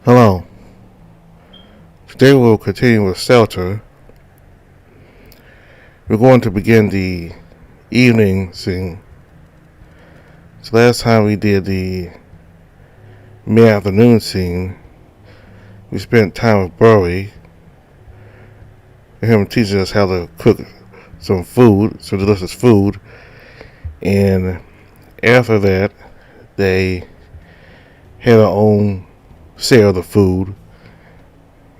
Hello. Today we'll continue with Shelter. We're going to begin the evening scene. So last time we did the mid-afternoon scene, we spent time with Burry, him teaching us how to cook some delicious food. And after that, they had their own share of the food.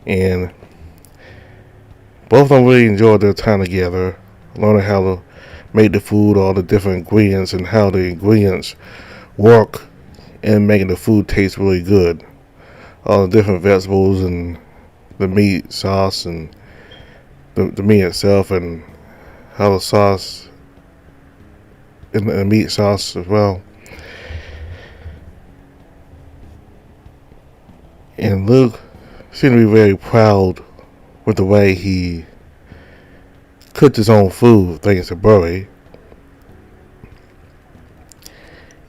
And both of them really enjoyed their time together, learning how to make the food, all the different ingredients, and how the ingredients work in making the food taste really good. All the different vegetables and the meat sauce and the meat itself, and how the sauce and the meat sauce as well. And Luke seemed to be very proud with the way he cooked his own food, thanks to Burry.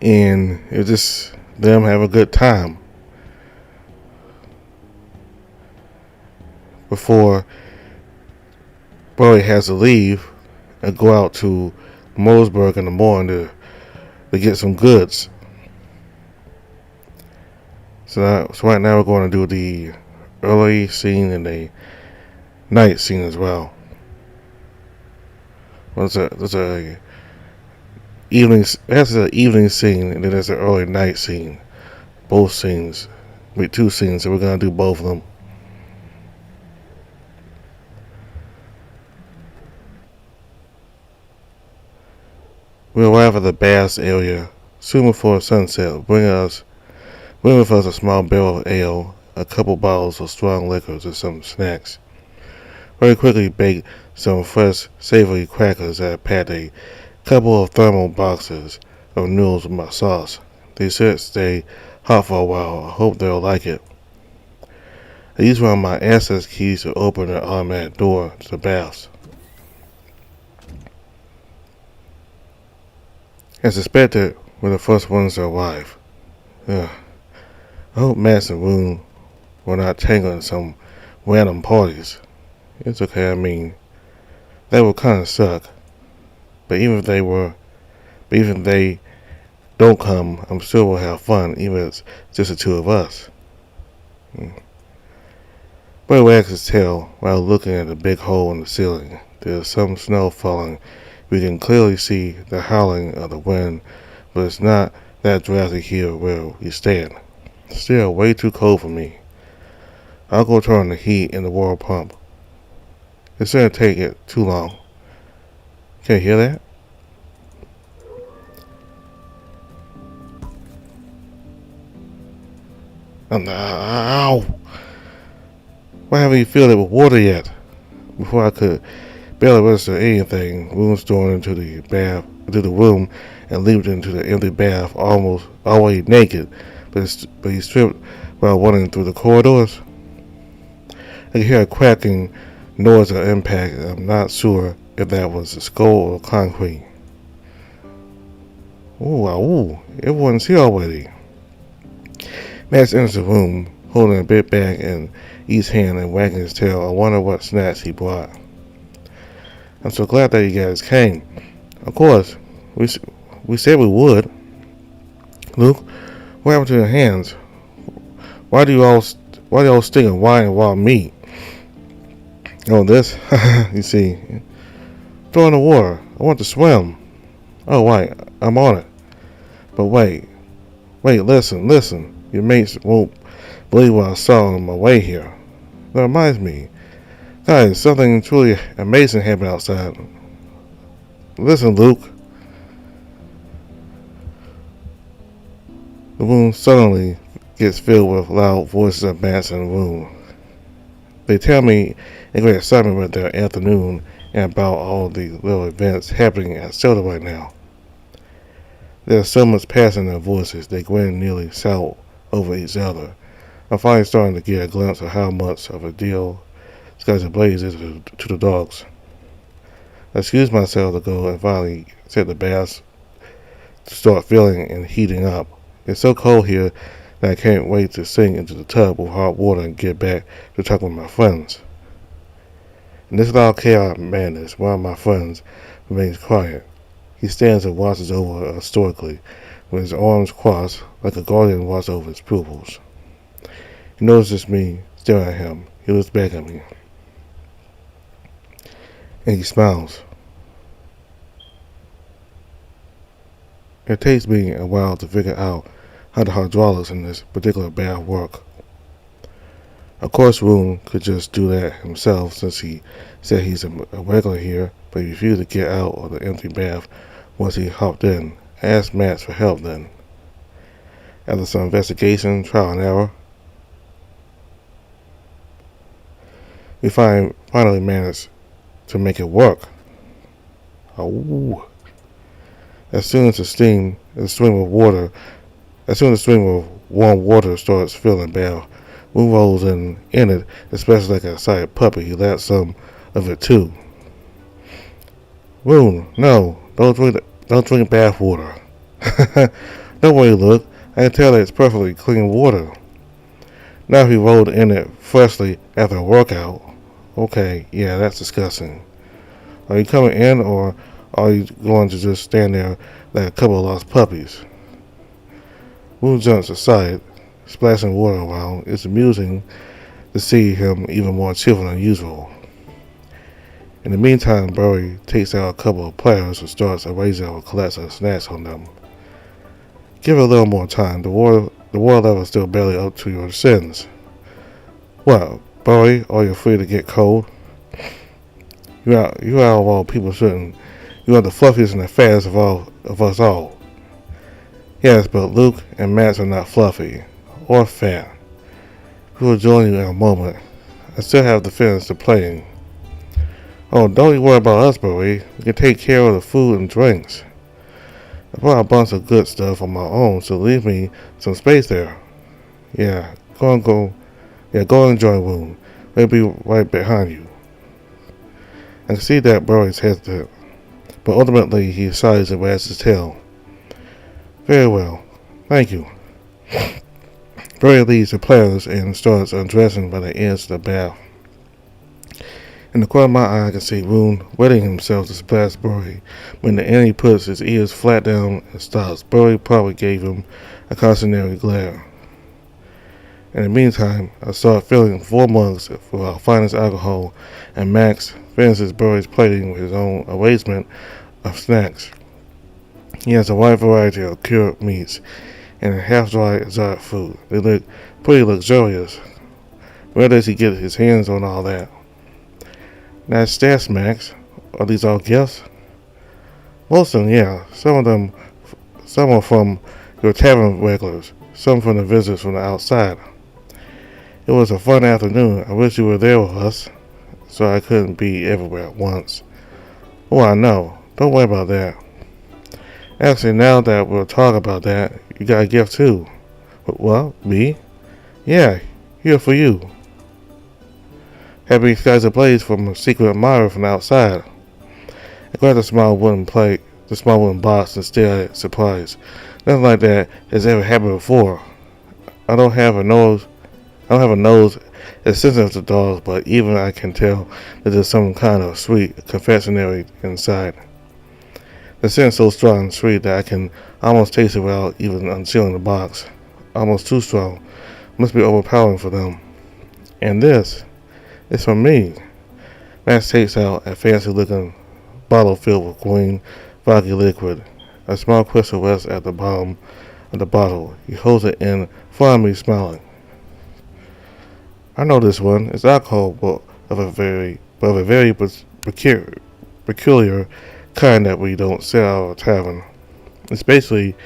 And it was just them having a good time. Before Burry has to leave and go out to Mosburg in the morning to get some goods. So right now we're going to do the early scene and the night scene as well. There's a evening. That's an evening scene, and then there's an early night scene. Both scenes, two scenes. So we're gonna do both of them. We arrive at the baths area soon before sunset. Bring with us a small barrel of ale, a couple bottles of strong liquors, and some snacks. Very quickly bake some fresh, savory crackers that packed a couple of thermal boxes of noodles with my sauce. They should stay hot for a while. I hope they'll like it. I use one of my access keys to open the automatic door to the baths. As suspected, we're the first ones to arrive. I hope Max and Woon were not tangled in some random parties. It's okay, I mean, that would kind of suck. But even if they don't come, I'm sure we'll have fun, even if it's just the two of us. Burry wags his tail while looking at the big hole in the ceiling. There's some snow falling. We can clearly see the howling of the wind, but it's not that drastic here where we stand. Still way too cold for me. I'll go turn on the heat in the water pump. It shouldn't take it too long. Can you hear that? Ow! Why haven't you filled it with water yet? Before I could barely register anything, Woon stormed into the room, and leaped into the empty bath, almost already naked, but he stripped while running through the corridors. I could hear a cracking noise of impact. I'm not sure if that was the skull or concrete. Ooh, everyone's here already. Max enters the room, holding a big bag in each hand and wagging his tail. I wonder what snacks he brought. I'm so glad that you guys came. Of course, we said we would. Luke, what happened to your hands? Why do you all stink of wine and raw meat? Oh, this? You see. Throw in the water. I want to swim. Oh, wait. I'm on it. But wait, listen. Your mates won't believe what I saw on my way here. That reminds me. Guys, something truly amazing happened outside. Listen, Luke. The room suddenly gets filled with loud voices of bats in the room. They tell me in great excitement about their afternoon and about all the little events happening at Shelter right now. There's so much passion in their voices, they grin nearly shout over each other. I'm finally starting to get a glimpse of how much of a deal Sky's Blaze is to the dogs. I excused myself to go and finally set the baths to start filling and heating up. It's so cold here that I can't wait to sink into the tub of hot water and get back to talking with my friends. In this loud chaotic madness, one of my friends remains quiet. He stands and watches over us stoically, with his arms crossed like a guardian watches over his pupils. He notices me staring at him. He looks back at me, and he smiles. It takes me a while to figure out how the hydraulics in this particular bath work. Of course, Roon could just do that himself since he said he's a regular here, but he refused to get out of the empty bath once he hopped in. I asked Max for help then. After some investigation, trial and error, we finally managed to make it work. Oh. As soon as the stream of warm water starts filling the bath, Moon rolls in it, especially like an excited puppy. He laps some of it too. Moon, no, don't drink bath water. Don't worry, look, I can tell that it's perfectly clean water. Now he rolled in it freshly after a workout. Okay, yeah, that's disgusting. Are you coming in, or are you going to just stand there like a couple of lost puppies? Moon jumps aside, splashing water around. It's amusing to see him even more cheerful than usual. In the meantime, Burry takes out a couple of players and starts arranging a collection of snacks on them. Give it a little more time. The water level is still barely up to your sins. What, Burry, are you afraid to get cold? You out of all people shouldn't. You are the fluffiest and the fattest of us all. Yes, but Luke and Max are not fluffy or fat. We will join you in a moment. I still have the fitness to playing. Oh, don't you worry about us, Burry. We can take care of the food and drinks. I brought a bunch of good stuff on my own, so leave me some space there. Yeah, go and join Woon. We'll be right behind you. I can see that Burry's hesitant, but ultimately he decides to wags his tail. Very well, thank you. Burry leads the players and starts undressing by the edge of the bath. In the corner of my eye, I can see Woon wetting himself to splash Burry. When the end he puts his ears flat down and stops. Burry probably gave him a cautionary glare. In the meantime, I start filling 4 mugs for our finest alcohol, and Max finishes Burry's plating with his own arrangement of snacks. He has a wide variety of cured meats and half-dry exotic food. They look pretty luxurious. Where does he get his hands on all that? Nice stats, Max. Are these all gifts? Most of them, yeah. Some are from your tavern regulars. Some from the visitors from the outside. It was a fun afternoon. I wish you were there with us, so I couldn't be everywhere at once. Oh, I know. Don't worry about that. Actually, now that we're talking about that, you got a gift too. What? Me? Yeah, here for you. Happy skies ablaze from a secret admirer from the outside. I grabbed the small wooden box, and stared at surprise. Nothing like that has ever happened before. I don't have a nose as sensitive to dogs, but even I can tell that there's some kind of sweet confectionery inside. The scent is so strong and sweet that I can almost taste it without even unsealing the box. Almost too strong. Must be overpowering for them. And this is from me. Max takes out a fancy-looking bottle filled with green, foggy liquid. A small crystal rests at the bottom of the bottle. He holds it in front of me, smiling. I know this one. It's alcohol, but of a very peculiar kind that we don't sell at a tavern. It's basically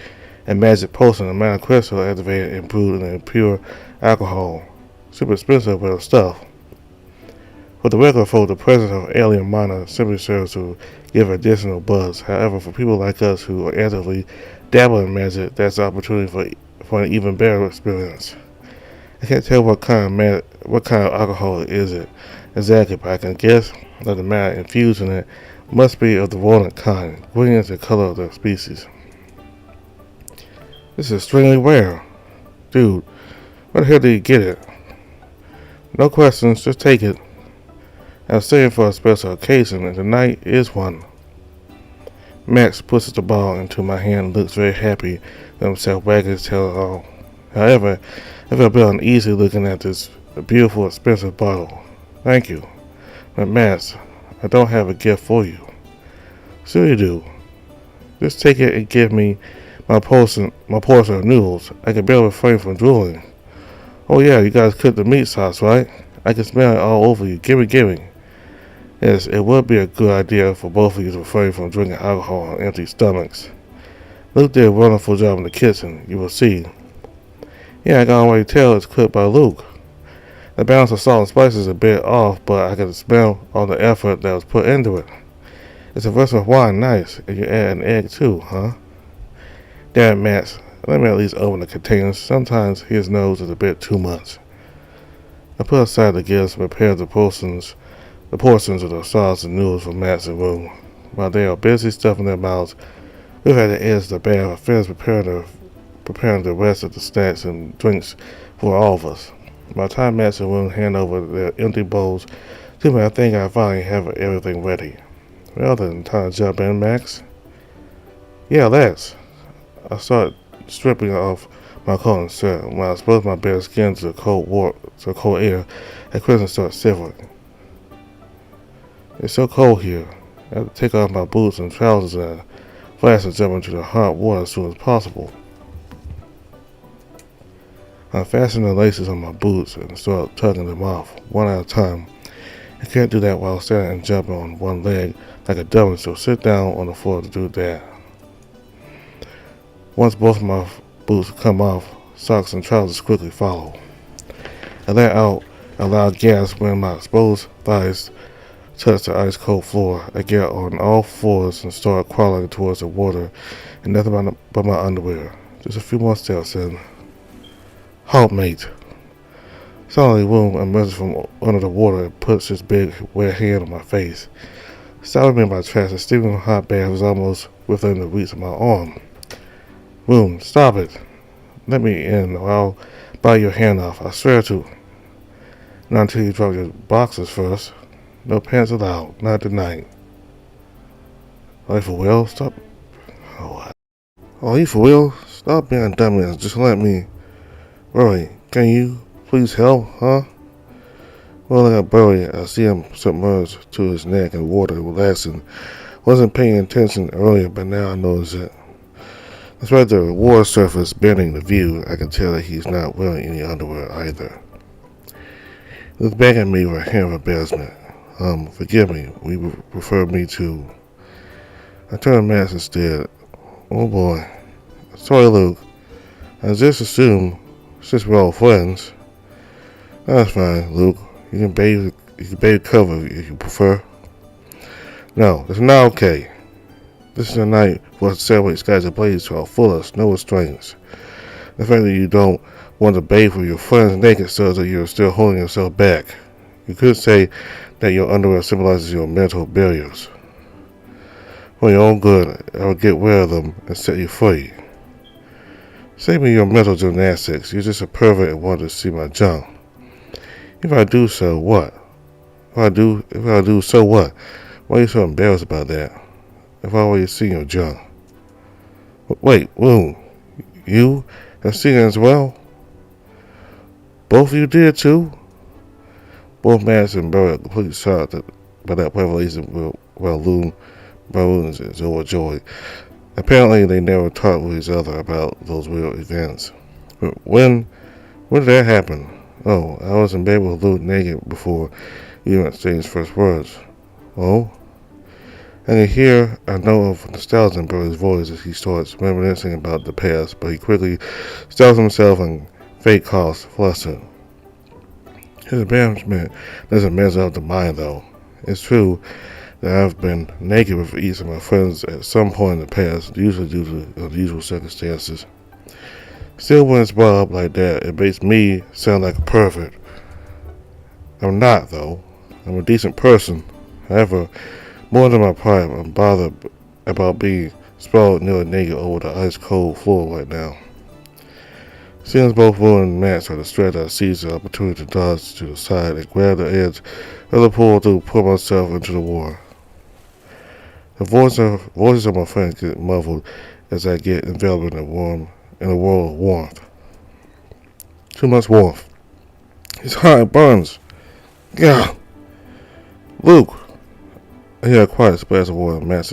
a magic potion, a amount of crystal activated and brewed in pure alcohol. Super expensive bit of stuff. For the regular folk, the presence of alien mana simply serves to give additional buzz. However, for people like us who are actively dabble in magic, that's the opportunity for an even better experience. I can't tell what kind of alcohol is it exactly, but I can guess that the matter infused in it must be of the rodent kind. Green is the color of the species. This is extremely rare. Dude, where the hell did you get it? No questions, just take it. I was saving for a special occasion, and tonight is one. Max pushes the ball into my hand and looks very happy with himself, wagging his tail and all. However, I feel a bit uneasy looking at this beautiful, expensive bottle. Thank you. But Max, I don't have a gift for you. Sure you do. Just take it and give me my portion of noodles. I can barely refrain from drooling. Oh yeah, you guys cooked the meat sauce, right? I can smell it all over you. Gimme. Yes, it would be a good idea for both of you to refrain from drinking alcohol on empty stomachs. Luke did a wonderful job in the kitchen, you will see. Yeah, I can already tell it's cooked by Luke. The balance of salt and spice is a bit off, but I can smell all the effort that was put into it. It's a verse of wine, nice, and you add an egg too, huh? Damn, Max, let me at least open the containers. Sometimes his nose is a bit too much. I put aside the gifts and prepared the portions of the sauce and noodles for Max and Room. While they are busy stuffing their mouths, we've had to edge the bath and finish preparing the rest of the snacks and drinks for all of us. By the time Max and Room hand over their empty bowls to me, I think I finally have everything ready. Well then, time to jump in, Max. Yeah, let's. I started stripping off my coat and shirt. When I exposed my bare skin to the cold air, I quickly started shivering. It's so cold here. I have to take off my boots and trousers and flash and jump into the hot water as soon as possible. I fastened the laces on my boots and started tugging them off, one at a time. I can't do that while standing and jumping on one leg like a dummy, so sit down on the floor to do that. Once both of my boots come off, socks and trousers quickly follow. I let out a loud gasp when my exposed thighs touch the ice-cold floor. I get on all fours and start crawling towards the water and nothing but my underwear. Just a few more steps and... Halt, mate. Suddenly, Woom emerges from under the water and puts his big, wet hand on my face. Stopping me in my tracks, a steaming hot bath was almost within the reach of my arm. Woom, stop it. Let me in or I'll bite your hand off. I swear to. Not until you drop your boxers first. No pants allowed. Not tonight. Are you for real? Stop. Oh, you for real? Stop being a dummy and just let me. Burry, can you please help, huh? Well, I got Burry. I see him submerged to his neck in water, relaxing. Wasn't paying attention earlier, but now I notice it. Despite the water surface bending the view, I can tell that he's not wearing any underwear either. He looked back at me with a hint of embarrassment. Forgive me. We referred me to... I turned to Max instead. Oh boy. Sorry, Luke. I just assumed, since we're all friends. That's fine, Luke. You can bathe cover if you prefer. No, it's not okay. This is a night for us to celebrate skies ablaze to our fullest, no restraints. The fact that you don't want to bathe with your friends naked shows that you're still holding yourself back. You could say that your underwear symbolizes your mental barriers. For your own good, I will get rid of them and set you free. Save me your mental gymnastics. You're just a pervert and want to see my junk. If I do so, what? If I do so, what? Why are you so embarrassed about that? I've already seen your junk. Wait, Woom, you have seen it as well? Both of you did too? Both Max and Burry are completely shocked by that revelation, while Loon Baroons is overjoyed. Apparently, they never talked with each other about those weird events. But when did that happen? Oh, I was in bed with Luke naked before we even exchanged first words. Oh? I can hear a note of nostalgia in Burry's voice as he starts reminiscing about the past, but he quickly stops himself and fake coughs flustered. His embarrassment doesn't measure up to mine, though. It's true that I've been naked with each of my friends at some point in the past, usually due to unusual circumstances. Still, when it's brought up like that, it makes me sound like a pervert. I'm not, though. I'm a decent person. However, more than my pride, I'm bothered about being sprawled nearly naked over the ice-cold floor right now. Seeing as both Will and Max are distracted, I seized the opportunity to dodge to the side and grab the edge of the pool to pull myself into the water. The voices of my friends get muffled as I get enveloped in a world of warmth. Too much warmth. It's hot, it burns. Yeah. Luke. I hear a quiet splash of water and Max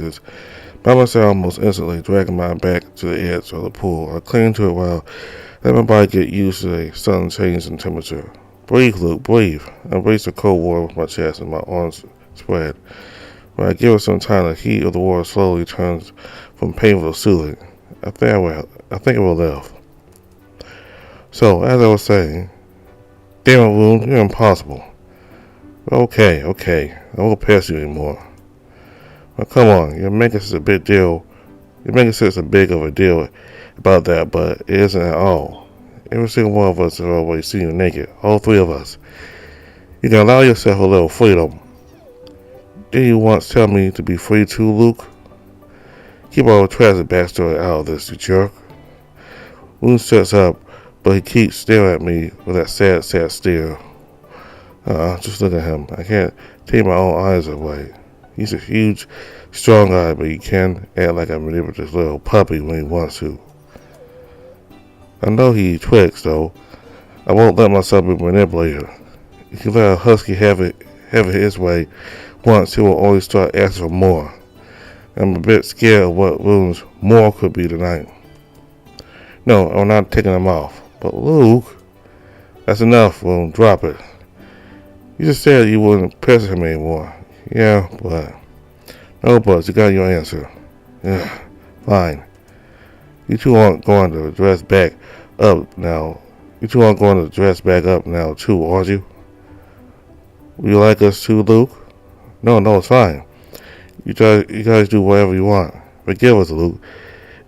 by my side almost instantly, dragging my back to the edge of the pool. I cling to it while letting my body get used to the sudden change in temperature. Breathe, Luke, breathe. I embrace the cold water with my chest and my arms spread. When I give it some time, the heat of the water slowly turns from painful to soothing. I think it will live. So, as I was saying, damn it, Wound, you're impossible. Okay, I won't pass you anymore. Now, come on, you're making such a big deal. You're making such a big of a deal about that, but it isn't at all. Every single one of us has already seen you naked, all three of us. You can allow yourself a little freedom. Didn't you once tell me to be free too, Luke? Keep our tragic backstory out of this, you jerk. Wound sits up, but he keeps staring at me with that sad stare. Just look at him. I can't take my own eyes away. He's a huge, strong guy, but he can act like a manipulative little puppy when he wants to. I know he tricks, though. I won't let myself be manipulated. If you let a husky have it his way once, he will always start asking for more. I'm a bit scared of what Wound's more could be tonight. No, I'm not taking him off. But Luke, that's enough, Wound. Drop it. You just said you wouldn't press him anymore. Yeah, but no buts. You got your answer. Yeah, fine. You two aren't going to dress back up now. You two aren't going to dress back up now, too, are you? Would you like us to, Luke? No, it's fine. You guys do whatever you want. Forgive us, Luke.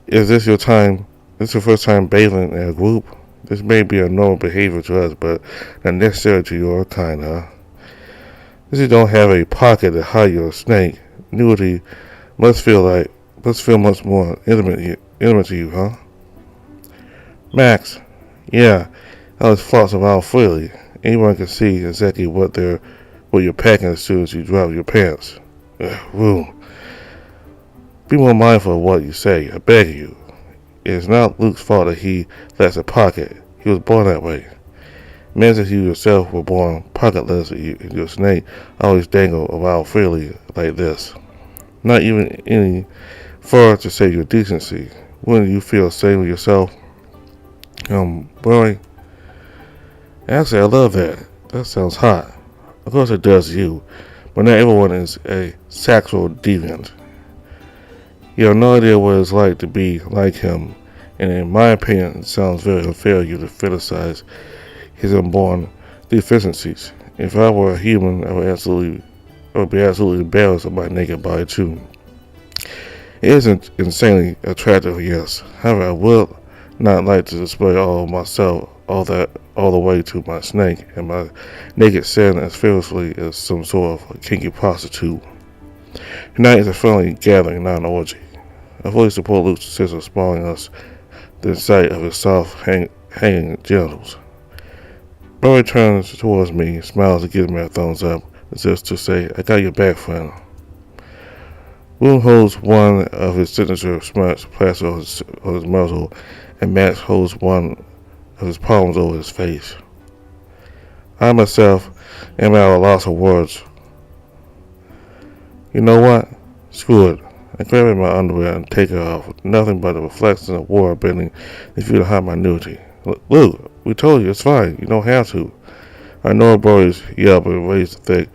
Is this your time? This is your first time bathing in a group? This may be a normal behavior to us, but not necessary to your kind, huh? Since you don't have a pocket to hide your snake, nudity must feel much more intimate to you, huh? Max, yeah, I was flossing around freely. Anyone can see exactly what you're packing as soon as you drop your pants. Woo. Be more mindful of what you say, I beg of you. It is not Luke's fault that he lacks a pocket. He was born that way. Imagine if you yourself were born pocketless and your snake always dangle around freely like this. Not even any fur to save your decency. Wouldn't you feel the same with yourself? Burry? Actually, I love that. That sounds hot. Of course it does to you, but not everyone is a sexual deviant. You have no idea what it's like to be like him, and in my opinion, it sounds very unfair of you to criticize his inborn deficiencies. If I were a human, I would be absolutely embarrassed of my naked body too. It isn't insanely attractive, yes. However, I would not like to display all of myself, all the way to my snake, and my naked sin as fearlessly as some sort of kinky prostitute. Tonight is a friendly gathering, not an orgy. I fully support Luke's decision of spoiling us the sight of his soft, hanging genitals. Burry turns towards me, smiles and gives me a thumbs up, as if to say, I got your back, friend. Wound holds one of his signature smarts plastered on his muzzle, and Max holds one of his palms over his face. I myself am at a loss of words. You know what? Screw it. I grab at my underwear and take it off, with nothing but the reflection of water bending the view to hide my nudity. Look, we told you, it's fine. You don't have to. I know Burry's yelp and raised the thick,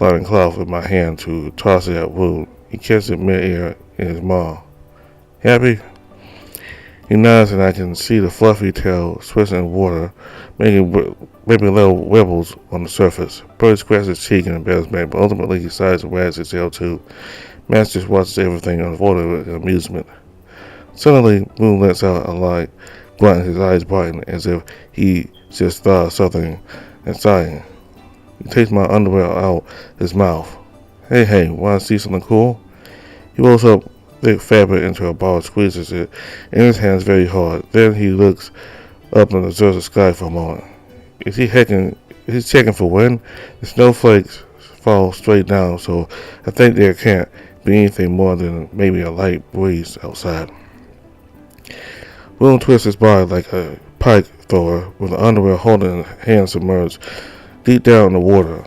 linen cloth in my hand to toss it at Wound. He catches it mid-air in his maw. Happy? He nods and I can see the fluffy tail swishing in water, making little wibbles on the surface. Burry scratches his cheek in embarrassment, but ultimately he decides to wag his tail too. Max just watches everything unfold with amusement. Suddenly, Wound lets out a light grunt, his eyes brighten as if he just thought of something and sighing. He takes my underwear out his mouth. Hey, wanna see something cool? He rolls up thick fabric into a ball, squeezes it in his hands very hard. Then he looks up in the desert sky for a moment. Is he hecking? Is he checking for wind? The snowflakes fall straight down, so I think there can't be anything more than maybe a light breeze outside. William twists his body like a pike thrower with the underwear holding his hand submerged deep down in the water.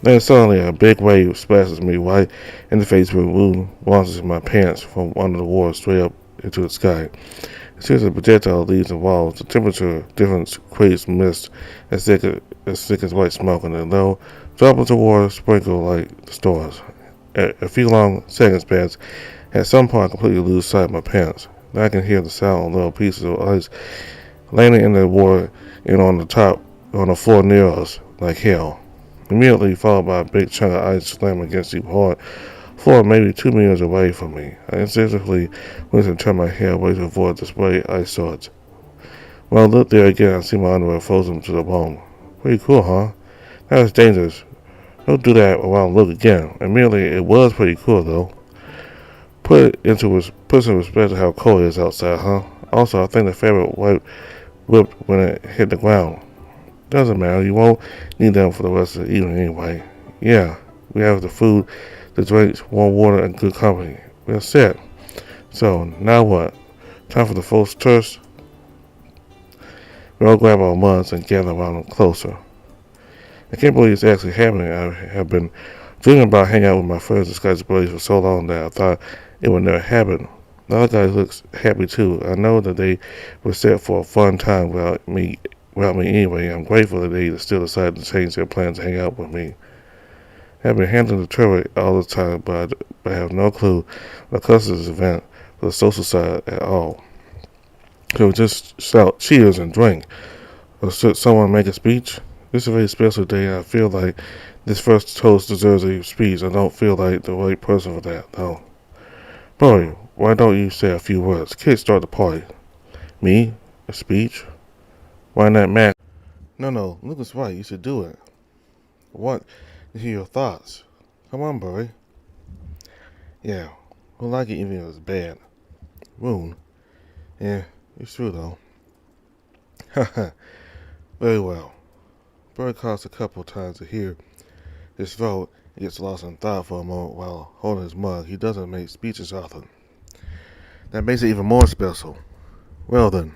Then suddenly a big wave splashes me right in the face with Wu launches my pants from under the water straight up into the sky. As soon as the projectile leaves the walls, the temperature difference creates mist as thick as white smoke, and the low droplets of water sprinkle like the stars. A few long seconds pass. At some point, I completely lose sight of my pants. Then I can hear the sound of little pieces of ice landing in the water and on the floor near us, like hail. Immediately followed by a big chunk of ice slamming against the hard floor maybe 2 meters away from me. I instinctively went and turned my head away to avoid the spray ice swords. When I looked there again, I see my underwear frozen to the bone. Pretty cool, huh? That was dangerous. Don't do that while I look again. Immediately, it was pretty cool, though. Put into perspective how cold it is outside, huh? Also, I think the fabric whipped when it hit the ground. Doesn't matter, you won't need them for the rest of the evening anyway. Yeah, we have the food, the drinks, warm water, and good company. We're set. So, now what? Time for the first toast? We all grab our mugs and gather around them closer. I can't believe it's actually happening. I have been dreaming about hanging out with my friends disguised as Burry for so long that I thought it would never happen. The other guy looks happy too. I know that they were set for a fun time without me anyway. I'm grateful that they still decided to change their plans to hang out with me. I've been handling the trevor all the time, but I have no clue what causes this event for the social side at all. So we just shout cheers and drink. Or should someone make a speech? This is a very special day, and I feel like this first toast deserves a speech. I don't feel like the right person for that, though. Burry, why don't you say a few words? Kids start the party. Me? A speech? Why not Mac? No, Lucas right, you should do it. I want to hear your thoughts. Come on, Burry. Yeah, we'll like it even if it's bad. Wound. Yeah, it's true though. Haha. Very well. Burry coughs a couple times to hear his throat and gets lost in thought for a moment while holding his mug. He doesn't make speeches often. That makes it even more special. Well then.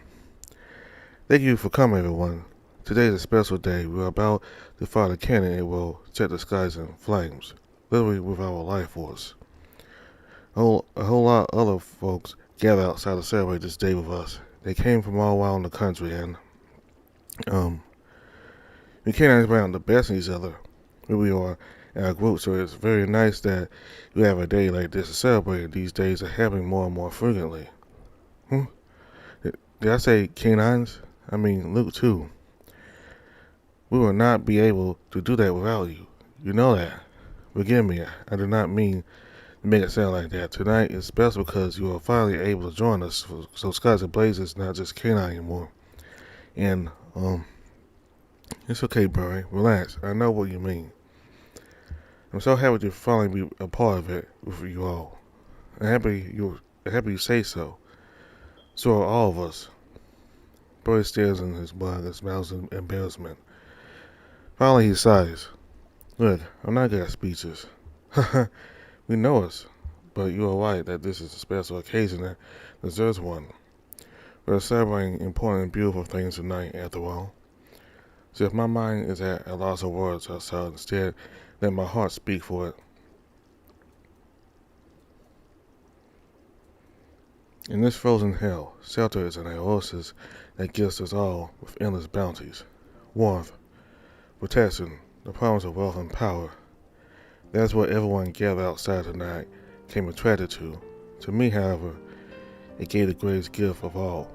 Thank you for coming, everyone. Today is a special day. We are about to fire the cannon and will set the skies in flames, literally with our life force. A whole lot of other folks gather outside to celebrate this day with us. They came from all around the country, and we can't understand the best in each other, who we are in our group. So it's very nice that you have a day like this to celebrate. These days are happening more and more frequently. Did I say canines? I mean Luke too. We will not be able to do that without you. You know that. Forgive me, I did not mean to make it sound like that. Tonight is special because you are finally able to join us. So Skies Ablaze is not just canine anymore. And, it's okay, Burry. Relax. I know what you mean. I'm so happy to finally be a part of it with you all. I'm happy you say so. So are all of us. Burry stares in his blood and smiles in embarrassment. Finally he sighs. Look, I'm not good at speeches. We know us, but you are right that this is a special occasion that deserves one. We're celebrating important and beautiful things tonight, after all. So if my mind is at a loss of words, I shall instead let my heart speak for it. In this frozen hell, shelter is an oasis that gives us all with endless bounties, warmth, protection, the promise of wealth and power. That's what everyone gathered outside tonight came attracted to. To me, however, it gave the greatest gift of all.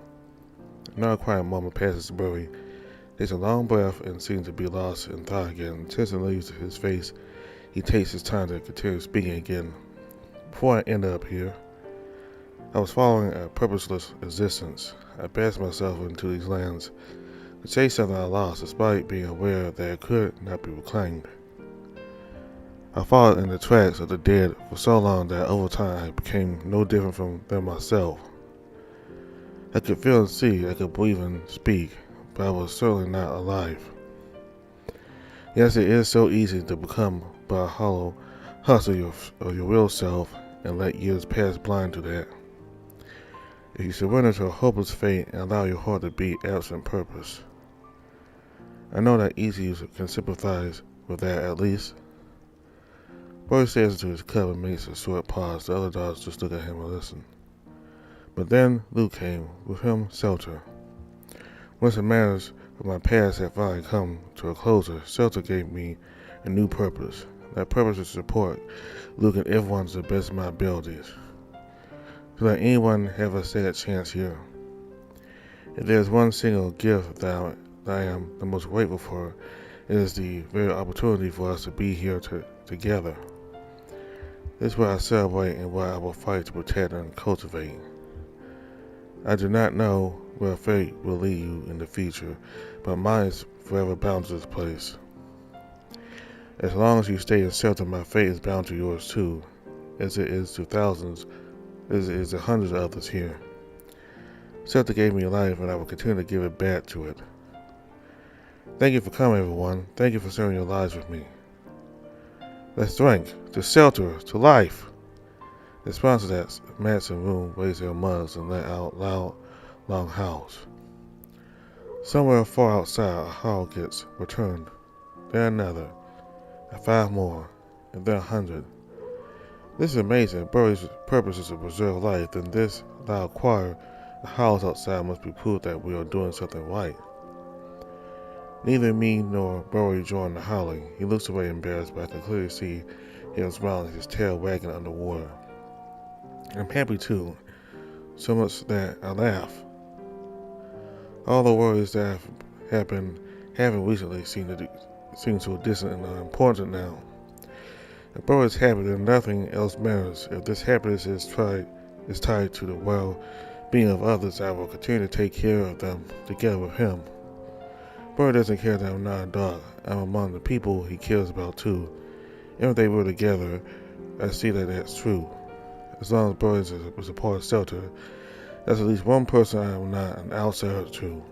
Another quiet moment passes Burry. Takes a long breath and seems to be lost in thought again. Tension leaves his face. He takes his time to continue speaking again. Before I end up here, I was following a purposeless existence. I passed myself into these lands to chase something I lost, despite being aware that it could not be reclaimed. I followed in the tracks of the dead for so long that over time I became no different from them myself. I could feel and see, I could breathe and speak, but I was certainly not alive. Yes, it is so easy to become but a hollow husk of your real self and let years pass blind to that. If you surrender to a hopeless fate and allow your heart to beat absent purpose. I know that easy can sympathize with that at least. Burry stares into his cup and makes a short pause. The other dogs just look at him and listen. But then Luke came, with him Shelter. Once the matters of my past had finally come to a closure, Shelter gave me a new purpose. That purpose is to support Luke and everyone to the best of my abilities. To let anyone have a second chance here. If there is one single gift that I am the most grateful for, it is the very opportunity for us to be here together. This is what I celebrate and what I will fight to protect and cultivate. I do not know where fate will lead you in the future, but mine is forever bound to this place. As long as you stay in Shelter, my fate is bound to yours too, as it is to thousands, as it is to hundreds of others here. Shelter gave me life, and I will continue to give it back to it. Thank you for coming, everyone. Thank you for sharing your lives with me. Let's drink to Shelter, to life. The sponsor that massive room raised their mugs and let out loud, long howls. Somewhere far outside, a howl gets returned. Then another, and 5 more, and then 100. This is amazing. Burry's purpose is to preserve life. Then this loud choir of howls outside must be proof that we are doing something right. Neither me nor Burry join the howling. He looks away embarrassed, but I can clearly see him smiling, his tail wagging underwater. I'm happy too, so much that I laugh. All the worries that have been having recently seem so distant and unimportant now. If Burry is happy, then nothing else matters. If this happiness is tied to the well-being of others, I will continue to take care of them together with him. Burry doesn't care that I'm not a dog. I'm among the people he cares about too. And if they were together, I see that that's true. As long as Burry is a part of Shelter, that's at least one person I am not an outsider to.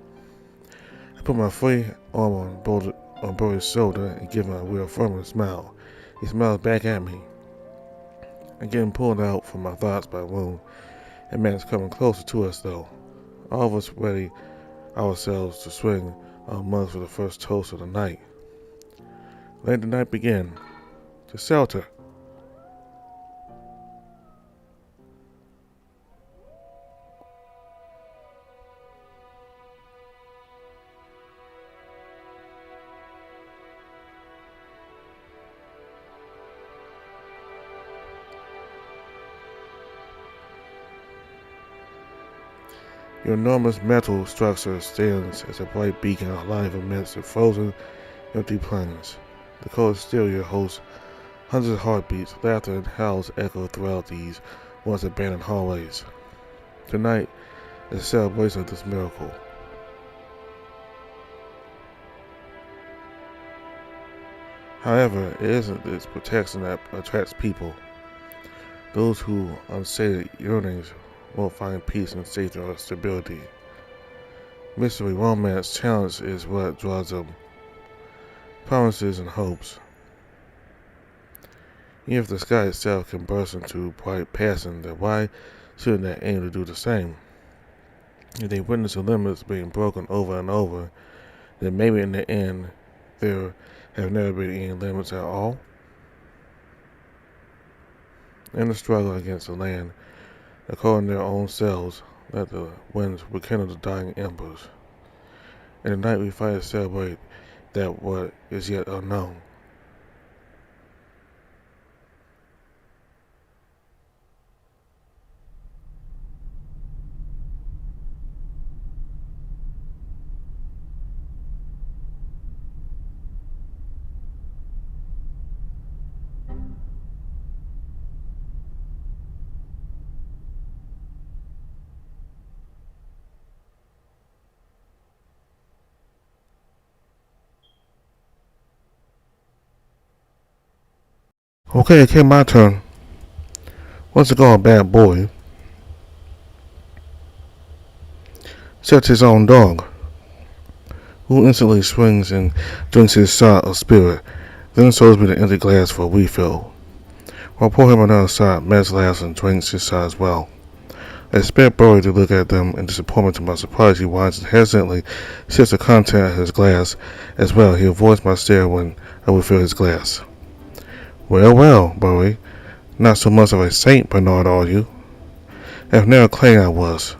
I put my free arm on Burry's shoulder and give him a reaffirming smile. He smiles back at me. I'm getting pulled out from my thoughts by Woon, and man's coming closer to us though. All of us ready ourselves to swing our mugs for the first toast of the night. Let the night begin. To Shelter. Your enormous metal structure stands as a bright beacon of life amidst the frozen, empty plains. The cold exterior hosts hundreds of heartbeats, laughter and howls echo throughout these once abandoned hallways. Tonight is a celebration of this miracle. However, it isn't its protection that attracts people. Those who unsated yearnings won't find peace and safety or stability. Mystery, romance, challenge is what draws them. Promises and hopes. Even if the sky itself can burst into bright passion, then why shouldn't they aim to do the same? If they witness the limits being broken over and over, then maybe in the end there have never been any limits at all. In the struggle against the land, according to their own selves, let the winds rekindle the dying embers. And tonight we fight to celebrate that what is yet unknown. Okay, it came my turn. What's it called, bad boy? except his own dog, who instantly swings and drinks his shot of spirit, then shows me the empty glass for a refill. I'll pour him another shot. Matt laughs and drinks his shot as well. I expect Burry to look at them in disappointment. To my surprise, he whines and hesitantly sips the content of his glass as well. He avoids my stare when I refill his glass. Well, well, Burry. Not so much of a saint, Bernard, are you? I've never claimed I was.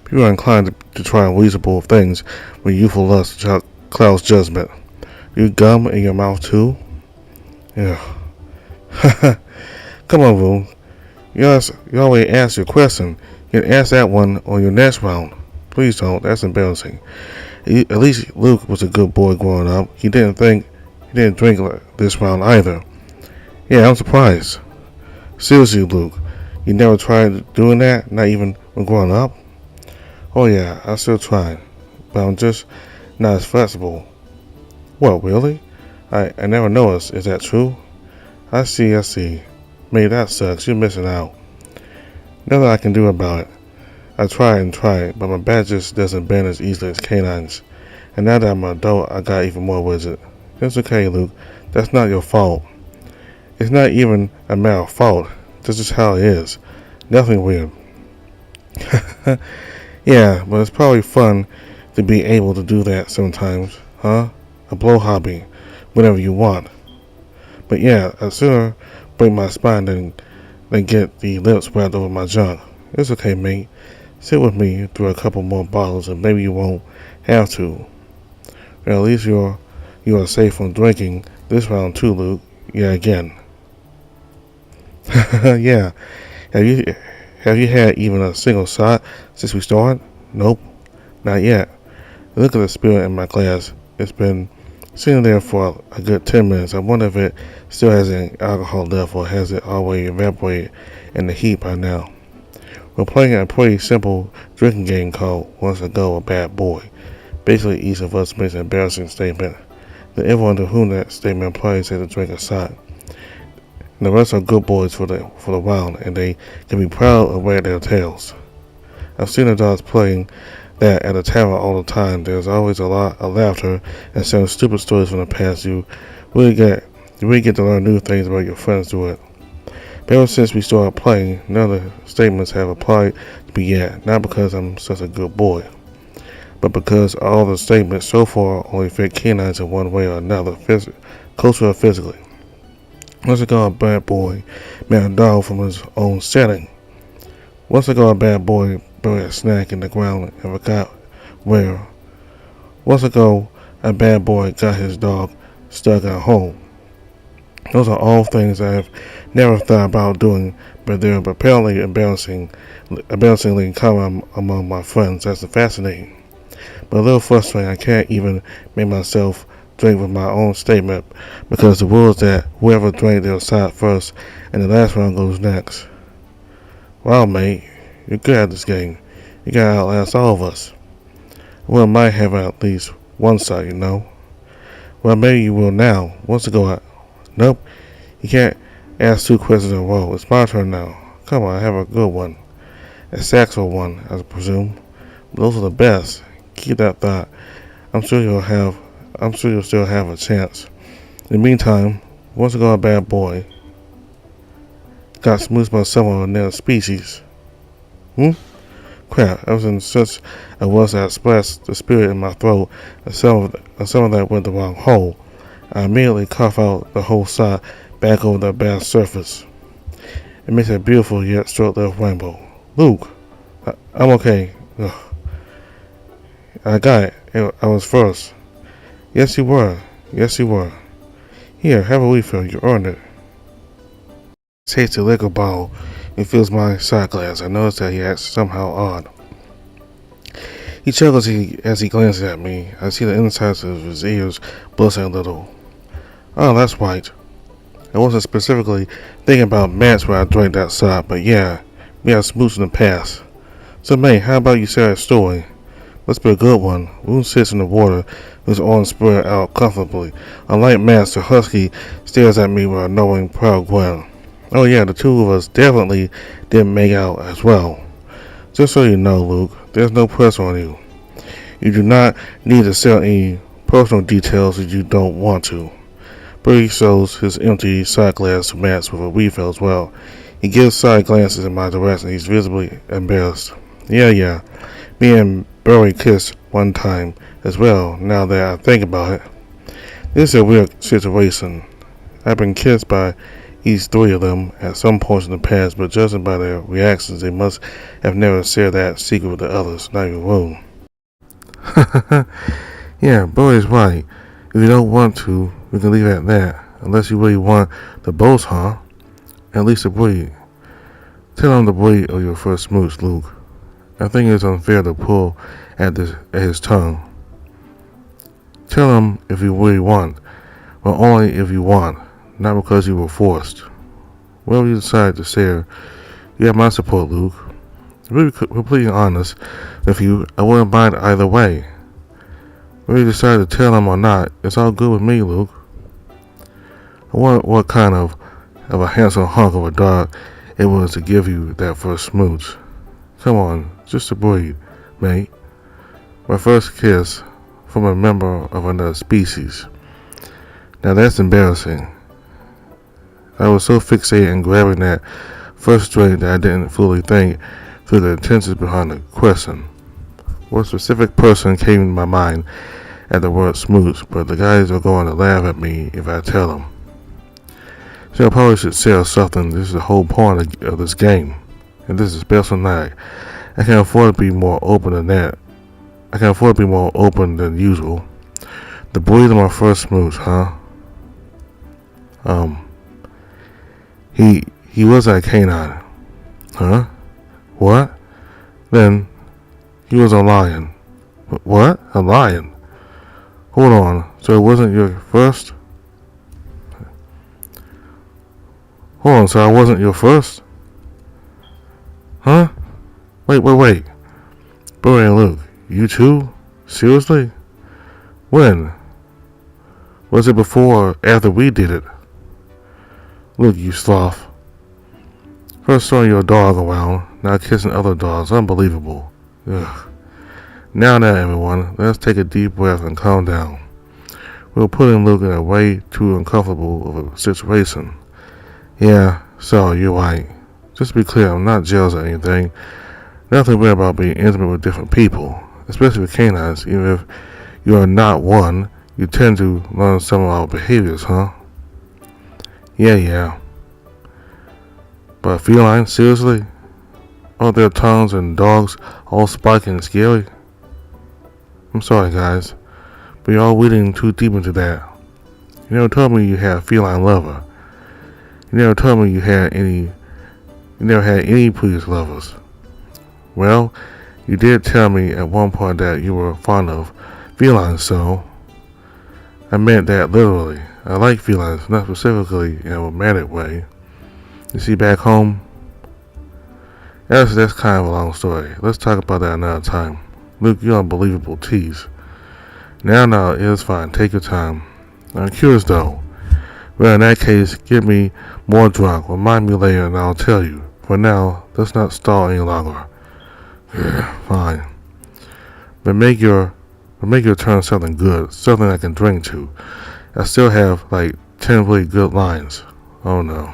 People are inclined to try unreasonable things when youthful lust clouds judgment. You gum in your mouth too? Yeah. Come on, Rue. You always ask your question. You can ask that one on your next round. Please don't. That's embarrassing. At least Luke was a good boy growing up. He didn't drink this round either. Yeah, I'm surprised. Seriously, Luke, you never tried doing that? Not even when growing up? Oh yeah, I still tried, but I'm just not as flexible. What, really? I never noticed. Is that true? I see. Maybe that sucks. You're missing out. Nothing I can do about it. I try, but my back just doesn't bend as easily as canines. And now that I'm an adult, I got even more rigid. It's okay, Luke. That's not your fault. It's not even a matter of fault. That's just how it is. Nothing weird. Yeah, but it's probably fun to be able to do that sometimes, huh? A blow hobby, whenever you want. But yeah, I'd sooner break my spine than get the lips wrapped over my junk. It's okay, mate. Sit with me through a couple more bottles and maybe you won't have to. Well, at least you are safe from drinking this round too, Luke. Yeah, again. Yeah. Have you had even a single shot since we started? Nope. Not yet. Look at the spirit in my glass. It's been sitting there for a good 10 minutes. I wonder if it still has any alcohol left or has it already evaporated in the heat by now. We're playing a pretty simple drinking game called Once Ago a Bad Boy. Basically, each of us makes an embarrassing statement. Then everyone to whom that statement applies has to drink a shot. And the rest are good boys for the round, and they can be proud of wagging their tails. I've seen adults playing that at a tavern all the time. There's always a lot of laughter and some stupid stories from the past. You really get to learn new things about your friends through it. But ever since we started playing, none of the statements have applied to me yet. Not because I'm such a good boy, but because all the statements so far only fit canines in one way or another, culturally or physically. Once ago, a bad boy met a dog from his own setting. Once ago, a bad boy buried a snack in the ground and forgot where. Once ago, a bad boy got his dog stuck at home. Those are all things I have never thought about doing, but they're apparently embarrassingly common among my friends. That's fascinating. But a little frustrating. I can't even make myself drink with my own statement because the rule is that whoever drank their shot first and the last round goes next. Wow, mate, you're good at this game. You gotta outlast all of us. Well, might have at least one shot, you know. Well, maybe you will now. Once ago, nope. You can't ask two questions in a row. It's my turn now. Come on, have a good one. A saxo one, I presume. Those are the best. Keep that thought. I'm sure you'll still have a chance. In the meantime, once ago a bad boy got smoothed by someone of another species. Crap, ever since I was I expressed the spirit in my throat and some of that went the wrong hole. I immediately cough out the whole side back over the bad surface. It makes a beautiful yet short-lived rainbow. Luke, I'm okay. Ugh. I got it. I was first. Yes, you were. Here, have a refill. You earned it. Takes the liquor bottle and fills my shot glass. I notice that he acts somehow odd. He chuckles as he glances at me. I see the insides of his ears blushing a little. Oh, that's right. I wasn't specifically thinking about Matt's when I drank that shot, but yeah, we had smooths in the past. So, mate, how about you share a story? Let's be a good one. Rune sits in the water with his arms spread out comfortably. Unlike Matt, the husky stares at me with a knowing, proud grin. Oh yeah, the two of us definitely didn't make out as well. Just so you know, Luke, there's no pressure on you. You do not need to sell any personal details if you don't want to. Burry shows his empty side glass to Max with a refill as well. He gives side glances in my direction. He's visibly embarrassed. Yeah. Me and Burry kissed one time as well, now that I think about it. This is a weird situation. I've been kissed by each three of them at some point in the past, but judging by their reactions, they must have never shared that secret with the others, not even Woon. Yeah, Burry's right. If you don't want to, we can leave it at that. Unless you really want the both, huh? At least the breed. Tell him the breed of your first smooch, Luke. I think it's unfair to pull at his tongue. Tell him if you really want, but only if you want, not because you were forced. Whatever you decide to say, you have my support, Luke. To be completely honest with you, I wouldn't mind either way. Whether you decide to tell him or not, it's all good with me, Luke. I wonder what kind of a handsome hunk of a dog it was to give you that first smooch. Come on, just a breed, mate. My first kiss from a member of another species. Now that's embarrassing. I was so fixated in grabbing that first drink that I didn't fully think through the intentions behind the question. What specific person came to my mind at the word smooch, but the guys are going to laugh at me if I tell them. So I probably should say something. This is the whole point of this game. And this is a special night. I can afford to be more open than that. I can afford to be more open than usual. The breed of my first smooch, huh? He was a canine. Huh? What? Then he was a lion. What? A lion? Hold on. So it wasn't your first? Hold on, so I wasn't your first? Huh? Wait. Burry and Luke, you too? Seriously? When? Was it before or after we did it? Look, you sloth. First throwing your dog around, now kissing other dogs. Unbelievable. Ugh. Now, everyone, let's take a deep breath and calm down. We're putting Luke in a way too uncomfortable of a situation. Yeah, so you're right. Just to be clear, I'm not jealous or anything. Nothing weird about being intimate with different people, especially with canines. Even if you are not one, you tend to learn some of our behaviors, huh? Yeah. But felines, seriously? All their tongues and dogs all spiky and scary? I'm sorry, guys, but you're all reading too deep into that. You never told me you had a feline lover. You never told me you never had any previous lovers. Well, you did tell me at one point that you were fond of felines, so I meant that literally. I like felines, not specifically in a romantic way. You see, back home, that's kind of a long story. Let's talk about that another time. Luke, you're unbelievable tease. Now, it's fine. Take your time. I'm curious though. Well, in that case, get me more drunk. Remind me later and I'll tell you. For now, let's not stall any longer. Fine. But make your turn something good. Something I can drink to. I still have like 10 really good lines. Oh no.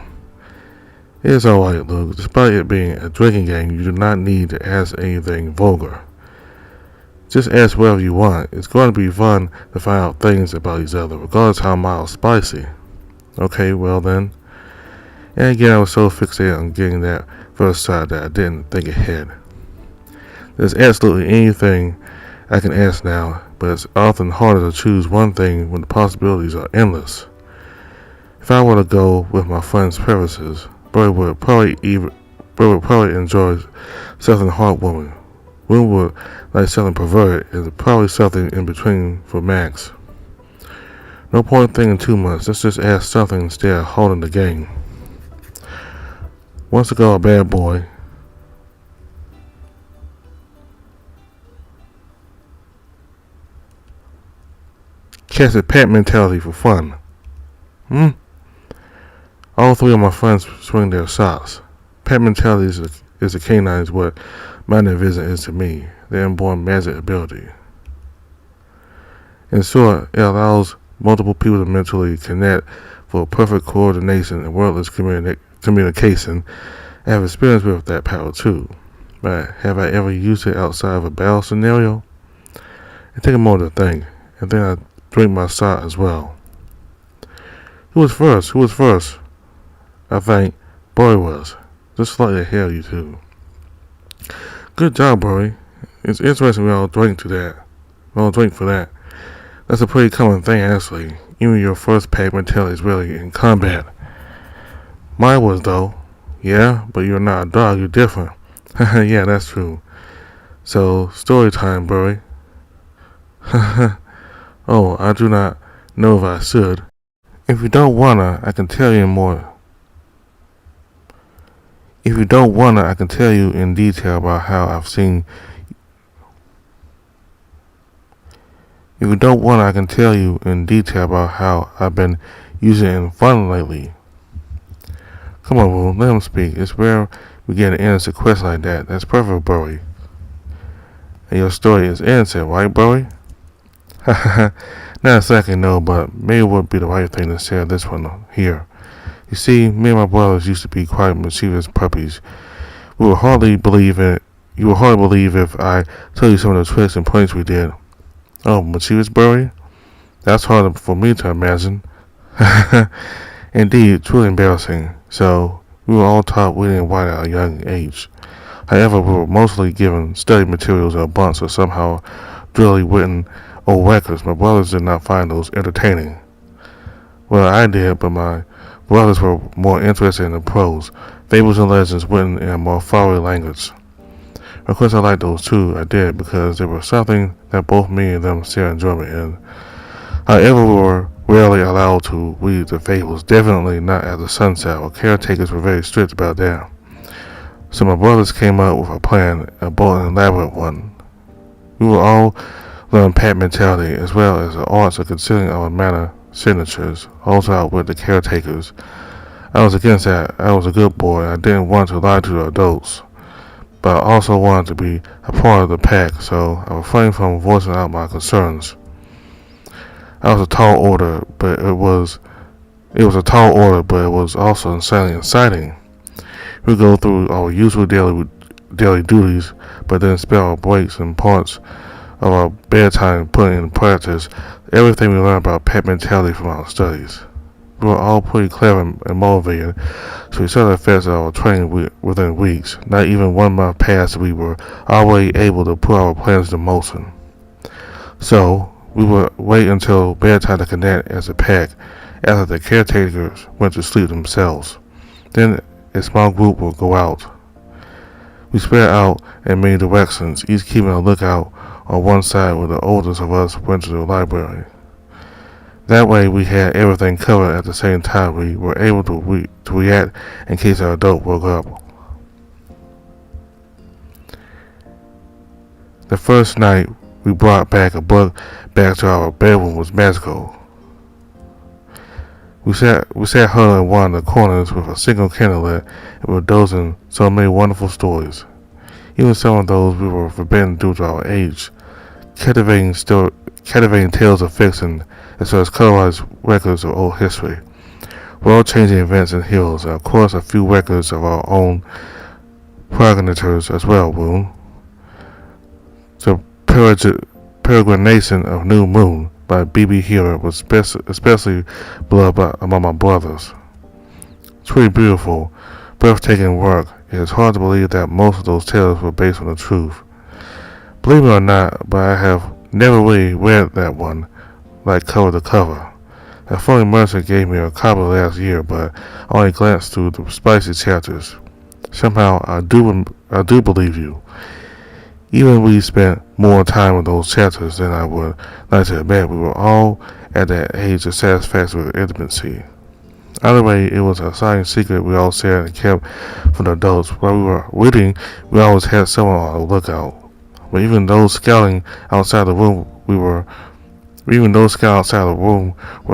It's alright, Luke. Despite it being a drinking game, you do not need to ask anything vulgar. Just ask whatever you want. It's going to be fun to find out things about each other, regardless how mild or spicy. Okay, well then. And again, I was so fixated on getting that first shot that I didn't think ahead. There's absolutely anything I can ask now, but it's often harder to choose one thing when the possibilities are endless. If I were to go with my friend's preferences, Burry would probably enjoy something heartwarming. Woon would like something perverted, and probably something in between for Max. No point thinking too much. Let's just ask something instead of holding the game. Once ago, a bad boy. Casted pet mentality for fun. All three of my friends swing their socks. Pet mentality is a canine is what my vision is to me. Their inborn magic ability. In short, it allows multiple people to mentally connect for perfect coordination and wordless communication. I have experience with that power too, but have I ever used it outside of a battle scenario? I take a moment to think, and then I drink my shot as well. Who was first? Who was first? I think Burry was. Just slightly ahead of you two. Good job, Burry. It's interesting we all drink to that. We all drink for that. That's a pretty common thing, actually. Even your first pack mentality is really in combat. Mine was, though. Yeah, but you're not a dog, you're different. Yeah, that's true. So, story time, Burry. Oh, I do not know if I should. If you don't wanna, I can tell you more. If you don't wanna, I can tell you in detail about how I've seen. If you don't wanna, I can tell you in detail about how I've been using it in fun lately. Come on, Will, let him speak. It's rare we get an innocent question like that. That's perfect, Burry. And your story is innocent, right, Burry? Not exactly, no, but maybe it would be the right thing to share this one here. You see, me and my brothers used to be quite mischievous puppies. You would hardly believe if I told you some of the tricks and pranks we did. Oh, mischievous, Burry? That's hard for me to imagine. Indeed, truly embarrassing. So, we were all taught reading and writing at a young age. However, we were mostly given study materials in a bunch of somehow drily written old records. My brothers did not find those entertaining. Well, I did, but my brothers were more interested in the prose, fables and legends written in a more flowery language. Of course, I liked those too. I did, because they were something that both me and them shared enjoyment in. However, we were rarely allowed to read the fables, definitely not at the sunset. Our caretakers were very strict about that. So my brothers came up with a plan, a bold and elaborate one. We will all learn pat mentality, as well as the arts of concealing our manner signatures, also out with the caretakers. I was against that. I was a good boy. I didn't want to lie to the adults, but I also wanted to be a part of the pack, so I refrained from voicing out my concerns. I was a tall order, but it was also insanely exciting. We go through our usual daily duties, but then spend our breaks and parts of our bedtime putting in practice everything we learned about pet mentality from our studies. We were all pretty clever and motivated, so we saw the effects of our training within weeks. Not even 1 month passed, we were already able to put our plans into motion. So, we would wait until bedtime to connect as a pack after the caretakers went to sleep themselves. Then a small group would go out. We spread out in many directions, each keeping a lookout on one side where the oldest of us went to the library. That way we had everything covered at the same time. We were able to react in case our adult woke up. The first night we brought back a book back to our bedroom was magical. We sat huddled in one of the corners with a single candle lit and were dozing so many wonderful stories. Even some of those we were forbidden due to our age. Captivating tales of fiction, as well as colorized records of old history. World-changing events and heroes, and of course a few records of our own progenitors as well, Woon. The Peregrination of New Moon by B.B. Healer was especially beloved among my brothers. It's pretty beautiful, breathtaking work. It is hard to believe that most of those tales were based on the truth. Believe it or not, but I have never really read that one, like cover to cover. A funny mercer gave me a copy last year, but I only glanced through the spicy chapters. Somehow, I do believe you. Even we spent more time with those chapters than I would like to admit. We were all at that age of satisfaction with intimacy. Either way, it was a silent secret we all shared and kept from the adults. While we were reading, we always had someone on the lookout. But even those scouting outside the room were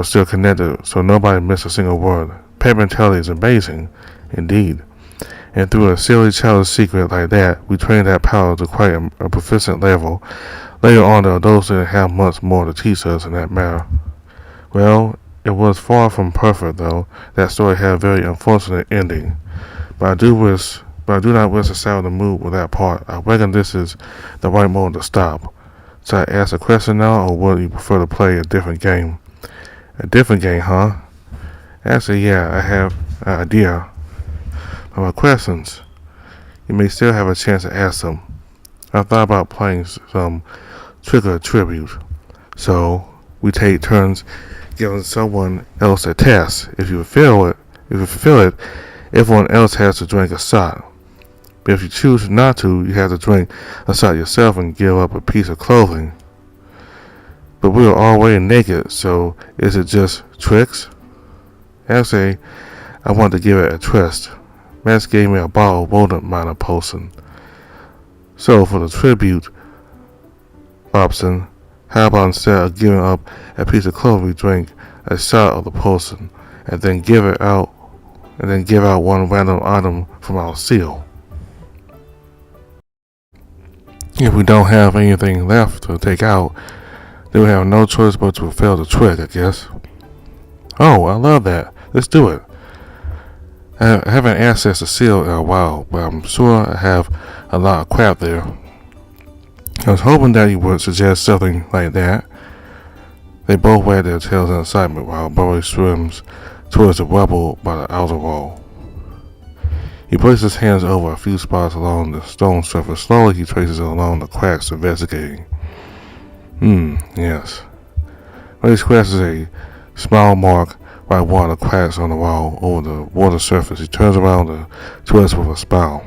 still connected, so nobody missed a single word. Pet mentality is amazing, indeed. And through a silly childish secret like that, we trained that power to quite a proficient level. Later on, there are those that have much more to teach us in that matter. Well, it was far from perfect, though. That story had a very unfortunate ending. But I do not wish to sour the mood with that part. I reckon this is the right moment to stop. Should I ask a question now, or would you prefer to play a different game? A different game, huh? Actually, yeah, I have an idea. But my questions, you may still have a chance to ask them. I thought about playing some trick or tribute. So, we take turns giving someone else a test. If you fulfill it, everyone else has to drink a shot. But if you choose not to, you have to drink a shot yourself and give up a piece of clothing. But we are already naked, so is it just tricks? Actually, I want to give it a twist. Max gave me a bottle of Rodent Minor potion. So for the tribute option, how about instead of giving up a piece of clothing, we drink a shot of the potion and then give out one random item from our seal. If we don't have anything left to take out, then we have no choice but to fulfill the trick, I guess. Oh, I love that. Let's do it. I haven't accessed the seal in a while, but I'm sure I have a lot of crap there. I was hoping that you would suggest something like that. They both wag their tails in excitement while Burry swims towards the rubble by the outer wall. He places his hands over a few spots along the stone surface. Slowly he traces it along the cracks, investigating. Yes. When he scratches a small mark by one of the cracks on the wall over the water surface, he turns around to us with a smile.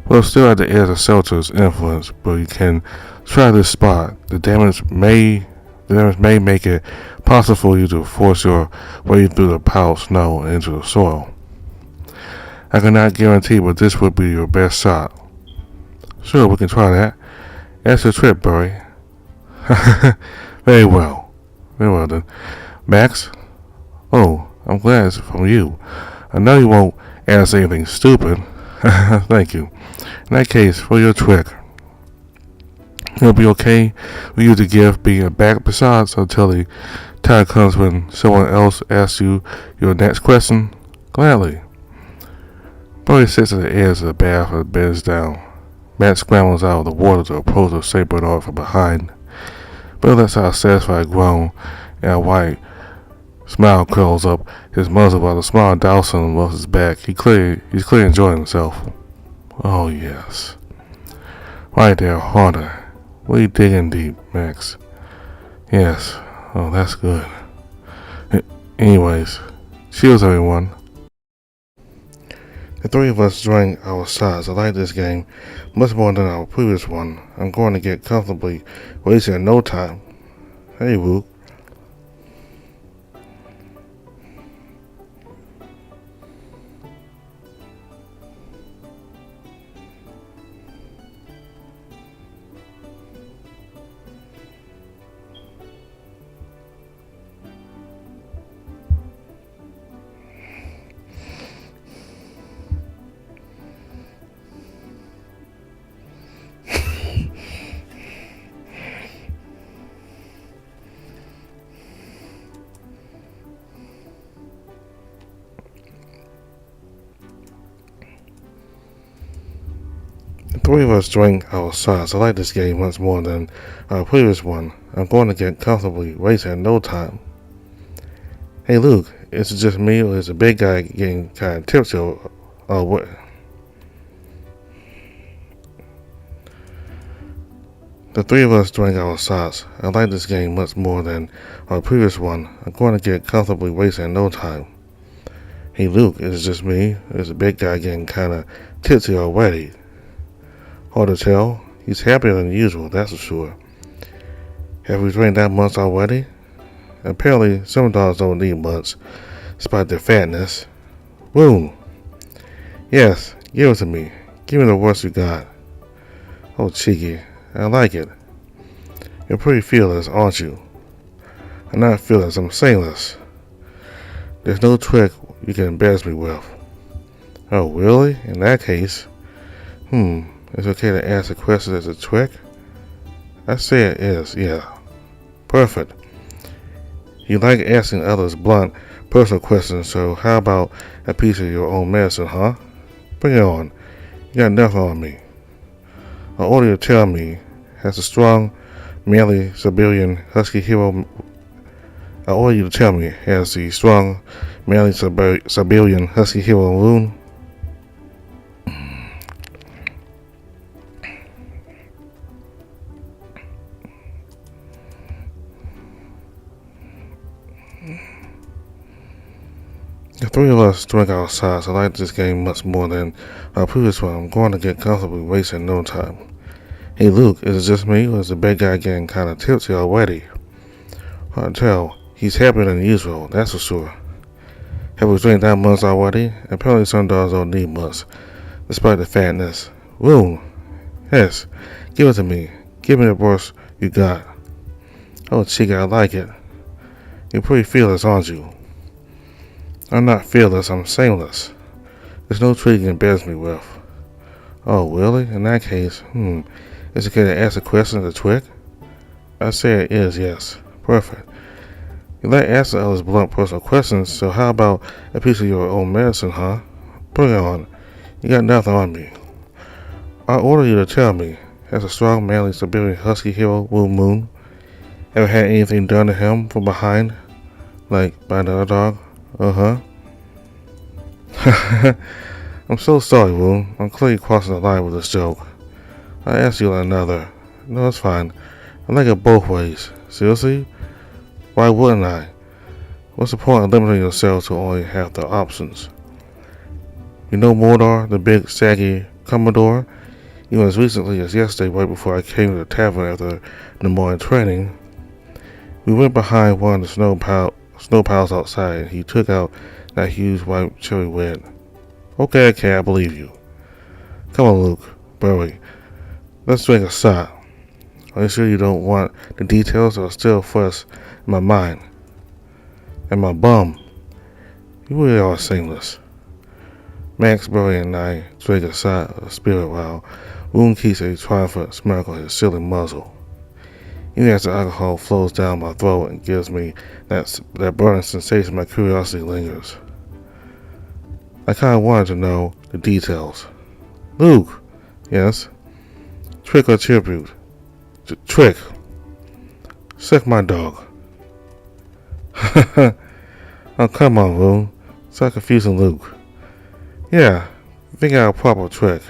Well, still at the edge of Shelter's influence, but you can try this spot. The damage may make it possible for you to force your way through the pile of snow and into the soil. I cannot guarantee, but this would be your best shot. Sure, we can try that. That's your trip, Burry. Very well. Very well then. Max? Oh, I'm glad it's from you. I know you won't ask anything stupid. Thank you. In that case, for your trick, it'll be okay for you to give me a back besides until the time comes when someone else asks you your next question. Gladly. Burry sits at the edge of the bath and bends down. Matt scrambles out of the water to approach the Saint Bernard from behind. Burry lets out a satisfied groan, and a white smile curls up his muzzle while the smile Dawson rubs his back. He's clearly enjoying himself. Oh, yes. Right there, harder. What are you digging deep, Max? Yes. Oh, that's good. Anyways, cheers, everyone. The three of us drank our shots. I like this game much more than our previous one. I'm going to get comfortably wasted in no time. Hey, Woo. The three of us drank our shots. I like this game much more than our previous one. I'm going to get comfortably wasted in no time. Hey, Luke, is it just me or is the big guy getting kind of tipsy or what? The three of us drank our shots. I like this game much more than our previous one. I'm going to get comfortably wasted in no time. Hey, Luke, is it just me or is the big guy getting kind of tipsy already? Hard to tell. He's happier than usual, that's for sure. Have we drank that much already? Apparently, some dogs don't need much, despite their fatness. Woo! Yes, give it to me. Give me the worst you got. Oh, cheeky. I like it. You're pretty fearless, aren't you? I'm not fearless, I'm shameless. There's no trick you can embarrass me with. Oh, really? In that case, it's okay to ask a question as a trick? I said yes, yeah. Perfect. You like asking others blunt, personal questions, so how about a piece of your own medicine, huh? Bring it on. You got nothing on me. I order you to tell me, has a strong, manly Siberian Husky Hero. I order you to tell me, has the strong, manly Siberian Husky Hero wound? The three of us drink outside, so I like this game much more than our previous one. I'm going to get comfortably wasting no time. Hey Luke, is it just me, or is the bad guy getting kind of tipsy already? Hard to tell. He's happier than usual, that's for sure. Have we drank that much already? Apparently some dogs don't need much, despite the fatness. Wound. Yes. Give it to me. Give me the brush you got. Oh, Chica, I like it. You're pretty fearless, aren't you? I'm not fearless, I'm shameless. There's no trick you can embarrass me with. Oh, really? In that case, is it okay to ask a question as a trick? I say it is, yes. Perfect. You like asking others blunt personal questions, so how about a piece of your own medicine, huh? Bring it on. You got nothing on me. I order you to tell me, has a strong, manly Siberian Husky Hero wound moon ever had anything done to him from behind? Like by another dog? Uh-huh. I'm so sorry, Woon. I'm clearly crossing the line with this joke. I asked you another. No, it's fine. I like it both ways. Seriously? Why wouldn't I? What's the point of limiting yourself to only half the options? You know Mordor, the big, saggy Commodore? Even as recently as yesterday, right before I came to the tavern after the morning training, we went behind one of the snow piles outside, and he took out that huge white cherry red. Okay, I believe you. Come on, Luke, Burry. Let's drink a shot. Are you sure you don't want the details that are still fresh in my mind? And my bum. You really are shameless. Max, Burry, and I drank a shot of spirit while Woon keeps a triumphant smirk on his silly muzzle. Even as the alcohol flows down my throat and gives me that burning sensation, my curiosity lingers. I kind of wanted to know the details. Luke! Yes? Trick or tribute? Trick! Suck my dog. Oh, come on, Woon. Stop confusing Luke. Yeah, think out a proper trick.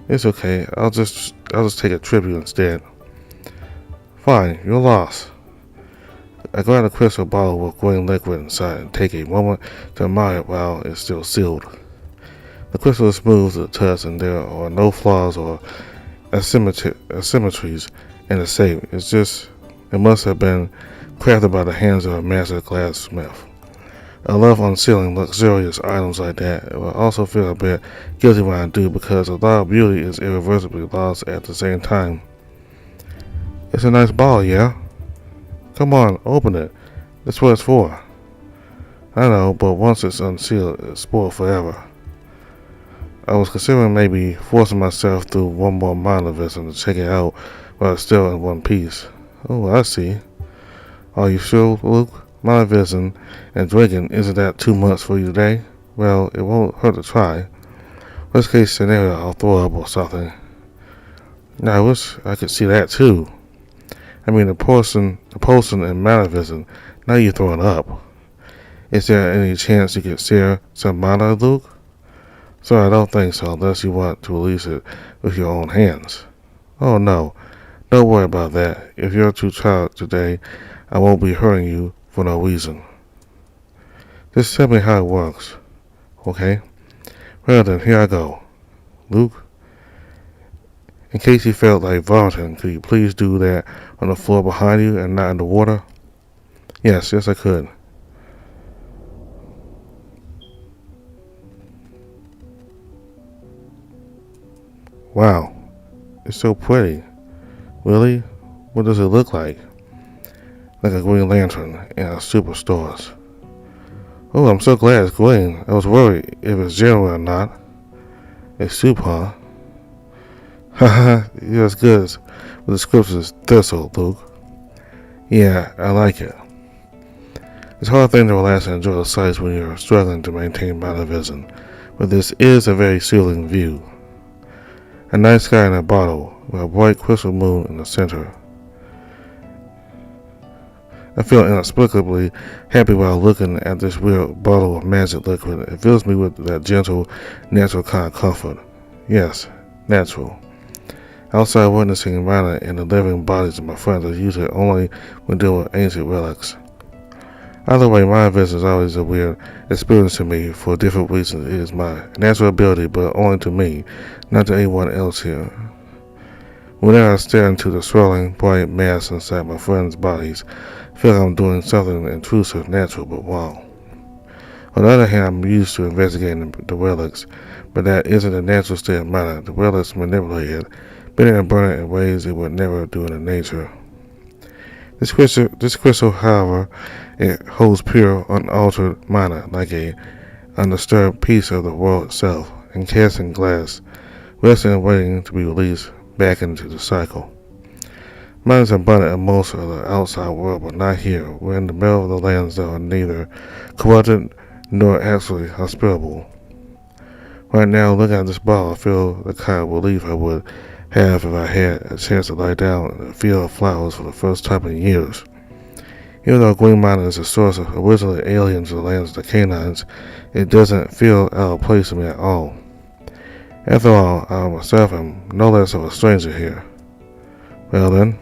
It's okay. I'll just take a tribute instead. Fine, you're lost. I grab a crystal bottle with green liquid inside and take a moment to admire it while it's still sealed. The crystal is smooth to the touch and there are no flaws or asymmetries in the shape. It must have been crafted by the hands of a master glassmith. I love unsealing luxurious items like that. I also feel a bit guilty when I do because a lot of beauty is irreversibly lost at the same time. It's a nice bottle, yeah? Come on, open it. That's what it's for. I know, but once it's unsealed, it's spoiled forever. I was considering maybe forcing myself through one more minor visit to check it out while it's still in one piece. Oh, I see. Are you sure, Luke? Minor vision and drinking, isn't that too much for you today? Well, it won't hurt to try. Worst case scenario, I'll throw up or something. Now, I wish I could see that too. I mean, the person in minor vision, now you're throwing up. Is there any chance you could share some mana, Luke? Sorry, I don't think so, unless you want to release it with your own hands. Oh no, don't worry about that. If you're too tired today, I won't be hurting you for no reason. Just tell me how it works, okay? Well then, here I go. Luke, in case you felt like vomiting, could you please do that on the floor behind you and not in the water? Yes, I could. Wow, it's so pretty. Really? What does it look like? Like a green lantern in our superstores. Oh, I'm so glad it's green. I was worried if it's genuine or not. It's soup, huh? Haha, you're as good as But the scriptures thistle, Luke. Yeah, I like it. It's a hard thing to relax and enjoy the sights when you're struggling to maintain binocular vision, but this is a very soothing view. A night sky in a bottle, with a bright crystal moon in the center. I feel inexplicably happy while looking at this weird bottle of magic liquid. It fills me with that gentle, natural kind of comfort. Yes, natural. Outside witnessing Rana and the living bodies of my friends is usually only when dealing with ancient relics. Either way, my visit is always a weird experience to me for different reasons. It is my natural ability, but only to me, not to anyone else here. Whenever I stare into the swirling, bright mass inside my friends' bodies, I feel like I'm doing something intrusive, natural, but wrong. On the other hand, I'm used to investigating the relics, but that isn't a natural state of mind. The relics manipulate it, bending and burning in ways it would never do in nature. This crystal, however, it holds pure, unaltered mana, like a undisturbed piece of the world itself, encased in glass, resting and waiting to be released back into the cycle. Mine is abundant in most of the outside world, but not here. We're in the middle of the lands that are neither corrupted nor actually hospitable. Right now, looking at this bottle, I feel the kind of relief I would have if I had a chance to lie down in a field of flowers for the first time in years. Even though Green Mountain is a source of originally alien to the lands of the canines, it doesn't feel out of place to me at all. After all, I myself am no less of a stranger here. Well then.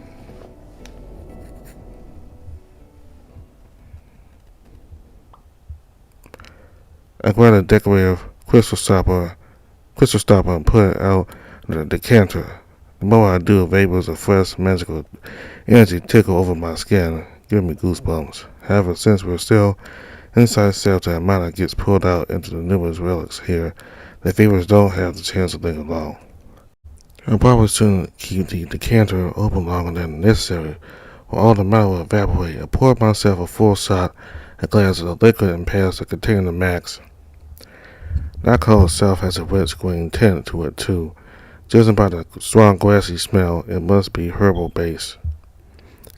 I grabbed a decorative crystal stopper and put it out the decanter. The more I do, vapors of fresh, magical energy tickle over my skin, giving me goosebumps. However, since we're still inside self, the amount gets pulled out into the numerous relics here, the vapors don't have the chance to linger long. I probably shouldn't keep the decanter open longer than necessary, or all the matter will evaporate. I poured myself a full shot, a glass of the liquid, and passed the container to Max. The alcohol itself has a rich green tint to it too. Judging by the strong grassy smell, it must be herbal based.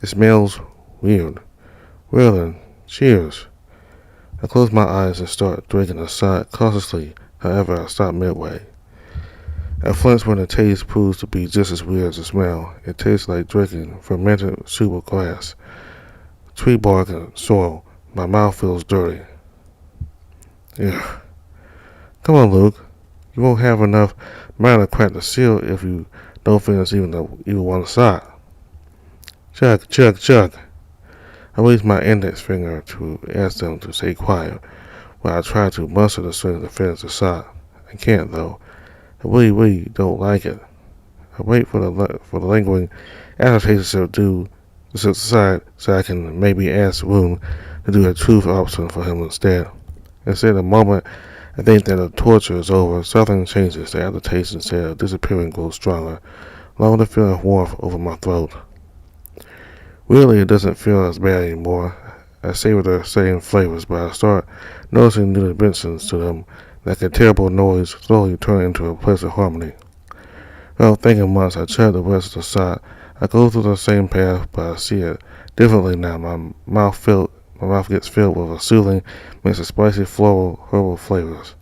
It smells weird. Well then, cheers. I close my eyes and start drinking aside cautiously. However, I stop midway. I flinch when the taste proves to be just as weird as the smell. It tastes like drinking fermented soup of grass, tree bark, and soil. My mouth feels dirty. Ugh. Come on, Luke. You won't have enough mind to crack the seal if you don't finish even one shot. Chug, chug, chug. I raise my index finger to ask them to stay quiet while I try to muster the strength to finish the shot. I can't, though. I really don't like it. I wait for the lingering aftertaste to subside so I can maybe ask Woon to do a truth option for him instead. The moment I think that the torture is over, something changes. The aftertaste, instead of disappearing, grows stronger, along with the feeling of warmth over my throat. Really, it doesn't feel as bad anymore. I savor the same flavors, but I start noticing new dimensions to them, like a terrible noise slowly turning into a pleasant harmony. Without thinking much, I chug the rest of the shot. I go through the same path, but I see it differently now. My mouth gets filled with a soothing mix of spicy, floral, herbal flavors.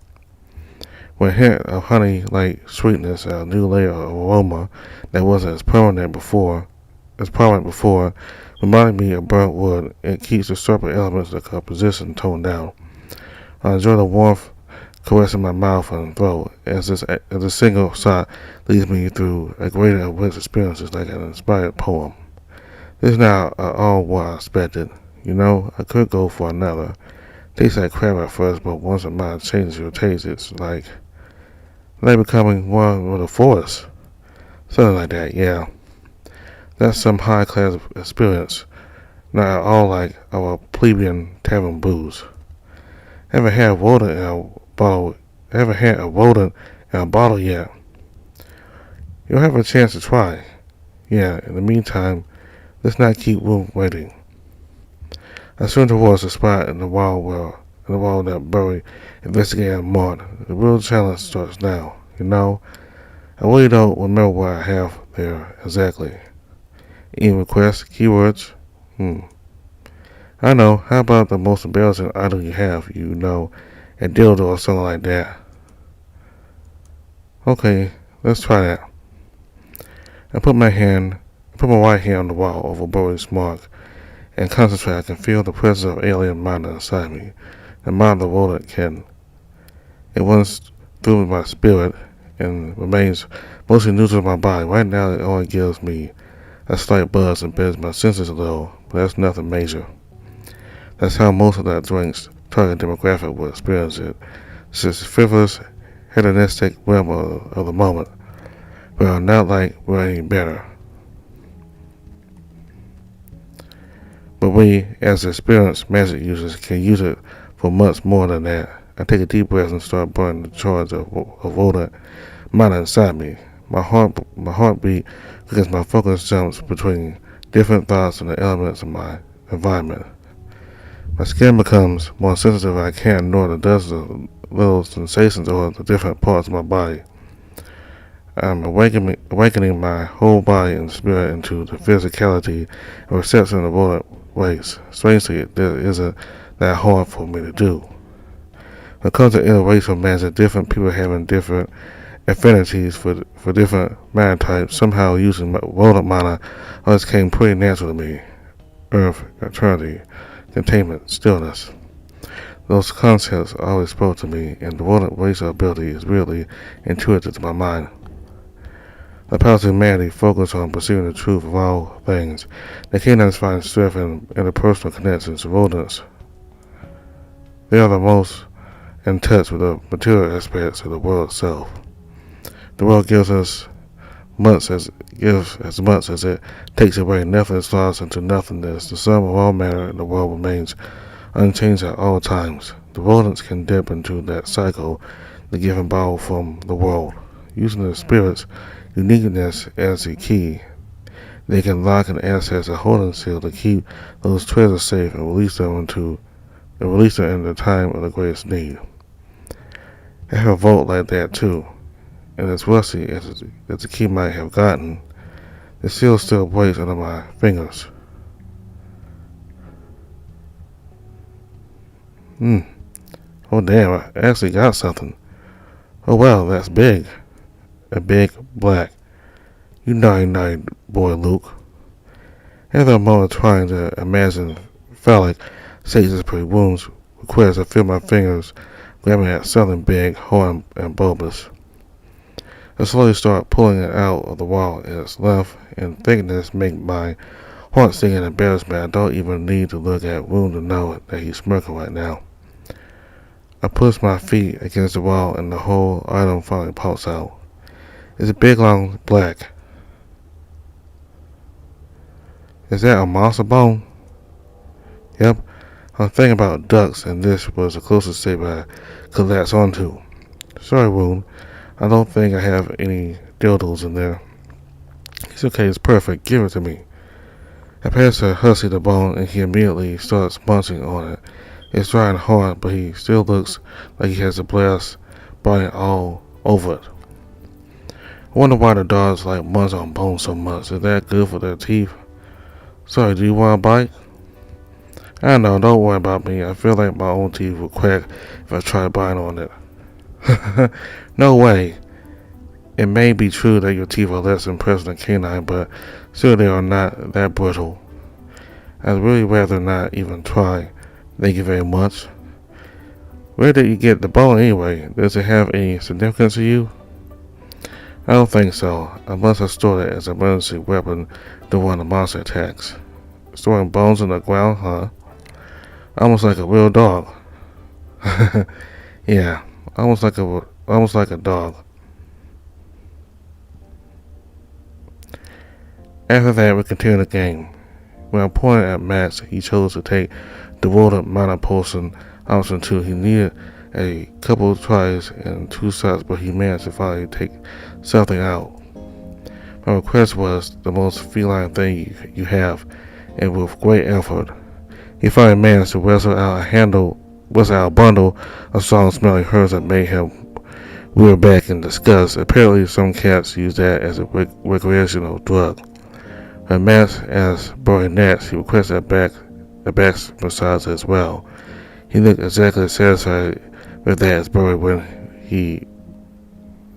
With a hint of honey-like sweetness and a new layer of aroma that wasn't as prominent before, reminding me of burnt wood. It keeps the sharper elements of the composition toned down. I enjoy the warmth caressing my mouth and throat as a single shot leads me through a greater of rich experiences like an inspired poem. This is not at all what I expected. You know, I could go for another. Tastes like crap at first, but once a mind changes your taste, it's like becoming one with the forest. Something like that, yeah. That's some high-class experience, not at all like our plebeian tavern booze. Haven't had a rodent in a bottle yet. You'll have a chance to try. Yeah, in the meantime, let's not keep Room waiting. I swim towards the spot in the wall that Burry investigated and marked. The real challenge starts now. You know, I really don't remember what I have there exactly. request keywords. I know. How about the most embarrassing item you have? A dildo or something like that. Okay, let's try that. I put my right hand on the wall over Burry's mark and concentrate. I can feel the presence of alien matter inside me. The mind of the rodent can. It runs through my spirit and remains mostly neutral to my body. Right now, it only gives me a slight buzz and bends my senses a little, but that's nothing major. That's how most of that drink's target demographic will experience it. It's this frivolous, hedonistic realm of the moment. But not like we're any better. But we, as experienced magic users, can use it for much more than that. I take a deep breath and start burning the charge of rodent matter inside me. My heartbeat because my focus jumps between different thoughts and the elements of my environment. My skin becomes more sensitive and I can't ignore the dozens of little sensations or the different parts of my body. I'm awakening my whole body and spirit into the physicality and reception of the rodent race. Strangely, it isn't that hard for me to do. When it comes to interracial magic, different people having different affinities for different matter types, somehow using rodent matter always came pretty natural to me. Earth, eternity, containment, stillness. Those concepts always spoke to me, and the rodent race ability is really intuitive to my mind. The powers of humanity focus on pursuing the truth of all things. They cannot find strength in interpersonal connections to rodents. They are the most in touch with the material aspects of the world itself. The world gives as much as it takes away. Nothing is lost into nothingness. The sum of all matter in the world remains unchanged at all times. The rodents can dip into that cycle, the give and borrow from the world. Using the spirit's uniqueness as a key, they can lock and access a holding seal to keep those treasures safe and release them in the time of the greatest need. I have a vault like that too, and as rusty as the key might have gotten, the seal still breaks under my fingers. Oh damn, I actually got something. Oh wow, that's big. A big black. You naughty boy, Luke. After a moment trying to imagine phallic Satan's pretty wounds requires I feel my fingers grabbing at something big, hard, and bulbous. I slowly start pulling it out of the wall, and its length and thickness make my heart sing in embarrassment. I don't even need to look at Wound to know that he's smirking right now. I push my feet against the wall, and the whole item finally pops out. It's a big, long, black. Is that a monster bone? Yep. I'm thinking about ducks, and this was the closest shape I could latch onto. Sorry, Wound. I don't think I have any dildos in there. It's okay, it's perfect. Give it to me. I pass Hussey the bone, and he immediately starts munching on it. It's dry and hard, but he still looks like he has a blast biting all over it. I wonder why the dogs like munch on bones so much. Is that good for their teeth? Sorry, do you want a bite? I know, don't worry about me. I feel like my own teeth would crack if I tried biting on it. No way. It may be true that your teeth are less impressive than canine, but still they are not that brittle. I'd really rather not even try. Thank you very much. Where did you get the bone anyway? Does it have any significance to you? I don't think so, unless I stored it as an emergency weapon during the monster attacks. Storing bones in the ground, huh? Almost like a real dog. Yeah, almost like a dog. After that, we continued the game. When I pointed at Max, he chose to take the rodent mana potion option 2. He needed a couple of tries and 2 shots, but he managed to finally take something out. My request was the most feline thing you have, and with great effort, he finally managed to wrestle out a bundle of strong-smelling herbs that made him rear back in disgust. Apparently, some cats use that as a recreational drug. When Max asked Burry next, he requested a back massage as well. He looked exactly as satisfied with that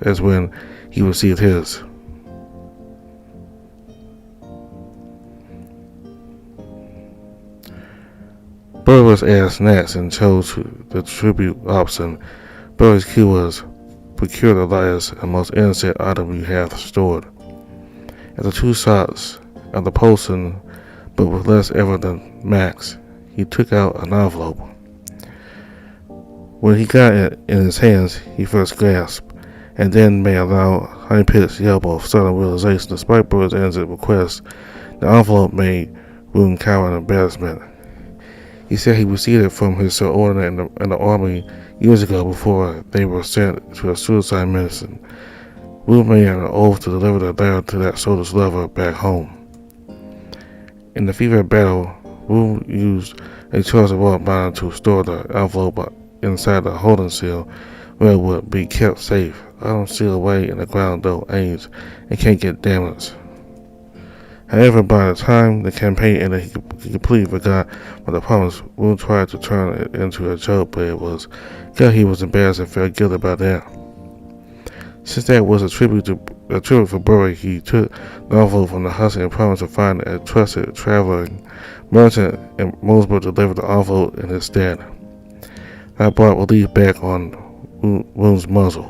as when he received his. Burry was asked next and chose the tribute option. Burry's cue was procure the lightest and most innocent item you have stored. After 2 shots of the potion, but with less effort than Max, he took out an envelope. When he got it in his hands, he first gasped, and then made a loud, high-pitched yelp of sudden realization. Despite Burry's instant request, the envelope made Woon cower in embarrassment. He said he received it from his subordinate in the army years ago before they were sent to a suicide mission. Woon made an oath to deliver the letter to that soldier's lover back home. In the fever battle, Woon used a choice of all mine to store the envelope inside the holding seal where it would be kept safe. Items sealed away in the ground don't age and can't get damaged. However, by the time the campaign ended, he completely forgot what the promise. Woon tried to turn it into a joke, but it was because he was embarrassed and felt guilty about that. Since that was a tribute for Burry, he took the envelope from the husk and promised to find a trusted traveling merchant in Mosburg to deliver the envelope in his stead. That brought relief back on Woon's muzzle.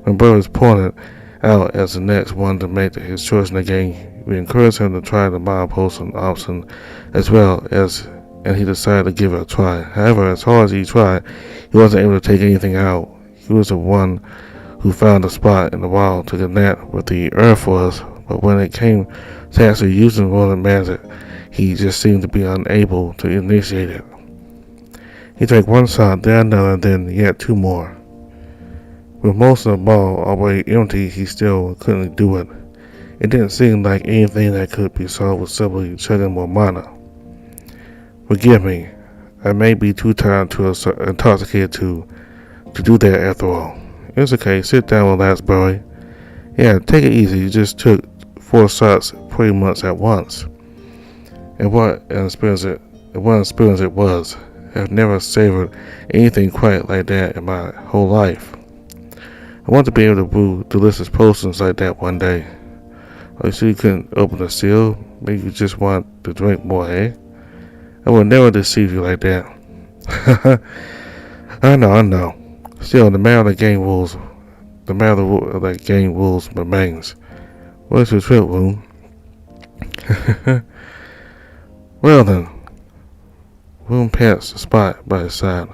When Burry was pointed out as the next one to make his choice in the game, we encouraged him to try the mind potion option as well and he decided to give it a try. However, as hard as he tried, he wasn't able to take anything out. He was the one who found a spot in the wall to connect with the Earth Force, but when it came to actually using rolling magic, he just seemed to be unable to initiate it. He drank 1 shot, then another, then yet 2 more. With most of the ball already empty, he still couldn't do it. It didn't seem like anything that could be solved with simply chugging more mana. Forgive me, I may be too tired, too intoxicated to do that after all. It's okay, sit down and relax, Burry. Yeah, take it easy, you just took 4 shots pretty much at once. And what an experience it was. I've never savored anything quite like that in my whole life. I want to be able to brew delicious potions like that one day. Oh, you sure you couldn't open the seal? Maybe you just want to drink more, eh? I would never deceive you like that. I know. Still, the matter of the game rules remains. What's your trip, Woon? Well then, Woon pats the spot by his side.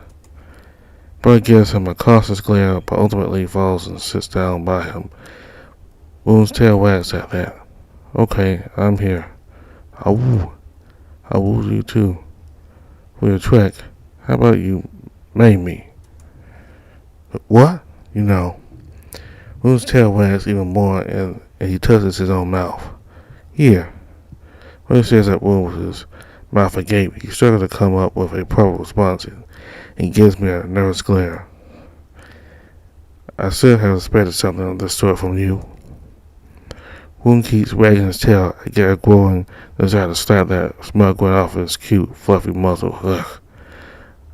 Burry gives him a cautious glare, but ultimately falls and sits down by him. Woon's tail wags at that. Okay, I'm here. Awoo. I woo you too. For your trick, how about you made me? What? You know. Woon's tail wags even more and he touches his own mouth. Here. When he says that Woon with his mouth agape, he struggles to come up with a proper response and gives me a nervous glare. I should have expected something of this sort from you. Woon keeps wagging his tail. I get a growing desire to slap that smug grin off his cute, fluffy muzzle. Ugh.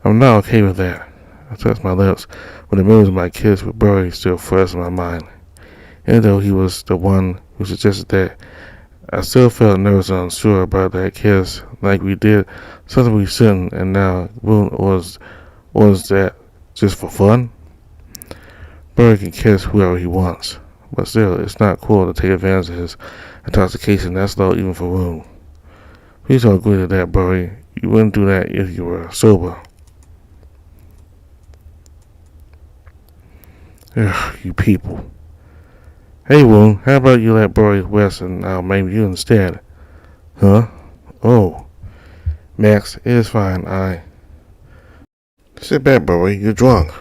I'm not okay with that. I touch my lips when the memories of my kiss with Burry still fresh in my mind. Even though he was the one who suggested that, I still felt nervous and unsure about that kiss, like we did something we shouldn't, and now Woon was that just for fun? Burry can kiss whoever he wants. But still, it's not cool to take advantage of his intoxication. That's low even for Woon. Please don't agree to that, Burry. You wouldn't do that if you were sober. Ugh, you people. Hey, Woon, how about you let Burry rest and I'll maim you instead? Huh? Oh. Max, it is fine. Sit back, Burry. You're drunk.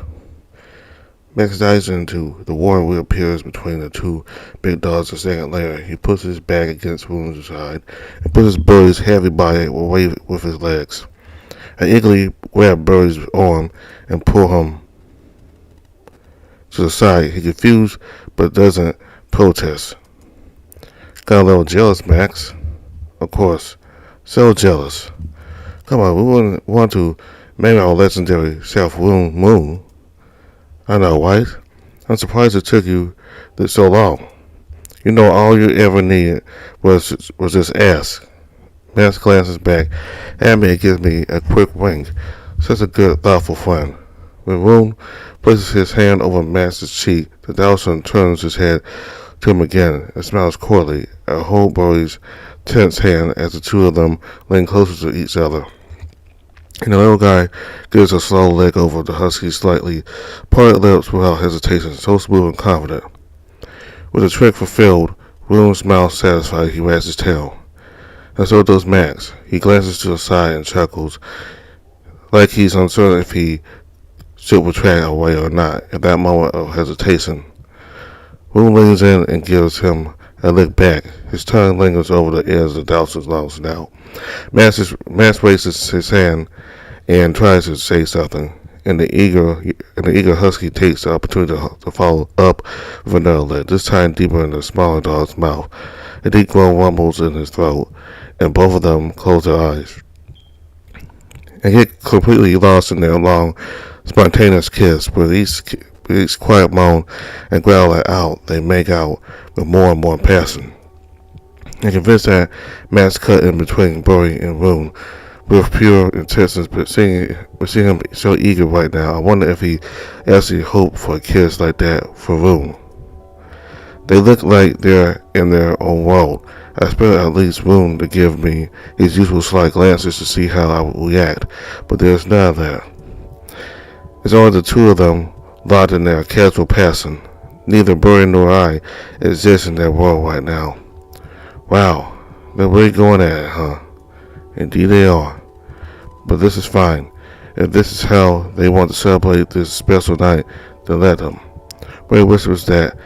Max dives into the water wheel appears between the 2 big dogs a second later. He puts his back against Woon's side and pushes Burry's heavy body away with his legs. I eagerly grab Burry's arm and pull him to the side. He confused but doesn't protest. Got a little jealous, Max. of course. So jealous. Come on, we wouldn't want to marry our legendary South Moon. I know, right? I'm surprised it took you so long. You know, all you ever needed was just ask. Max glances back at me and gives me a quick wink. Such a good, thoughtful friend. When Roon places his hand over Max's cheek, the Dawson turns his head to him again and smiles coyly at hold Burry's tense hand as the two of them lean closer to each other. And the little guy gives a slow leg over the husky's slightly parted lips without hesitation, so smooth and confident. With the trick fulfilled, Roon smiles satisfied. He wags his tail. And so does Max. He glances to the side and chuckles, like he's uncertain if he should retract away or not. At that moment of hesitation, Roon leans in and gives him a lick back. His tongue lingers over the edge of Dawson's long snout. Max raises his hand and tries to say something, and the eager husky takes the opportunity to follow up with another lick, this time deeper in the smaller dog's mouth. A deep groan rumbles in his throat, and both of them close their eyes and get completely lost in their long, spontaneous kiss. With each quiet moan and growl out, they make out with more and more passion. I'm convinced that Matt's cut in between Burry and Roon with pure intentions, but seeing him so eager right now, I wonder if he actually hoped for a kiss like that for Roon. They look like they're in their own world. I expect at least Roon to give me his usual slight glances to see how I will react, but there's none of that. It's only the two of them locked in their casual passion. Neither Burry nor I exist in their world right now. Wow, they're really going at it, huh? Indeed they are. But this is fine. If this is how they want to celebrate this special night, then let them. Burry whispers that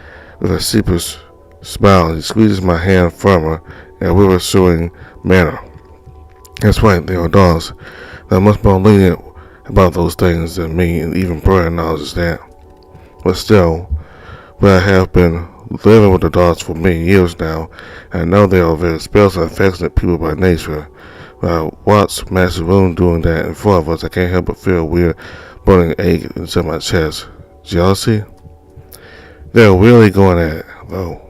with a sheepish smile. He squeezes my hand firmer in a reassuring manner. That's right, they are dogs. They're much more lenient about those things than me, and even Burry acknowledges that. But still, I have been living with the dogs for many years now, and I know they are very special and affectionate people by nature. When I watch Master Roon doing that in front of us, I can't help but feel a weird burning ache inside my chest. Jealousy? They're really going at it, though.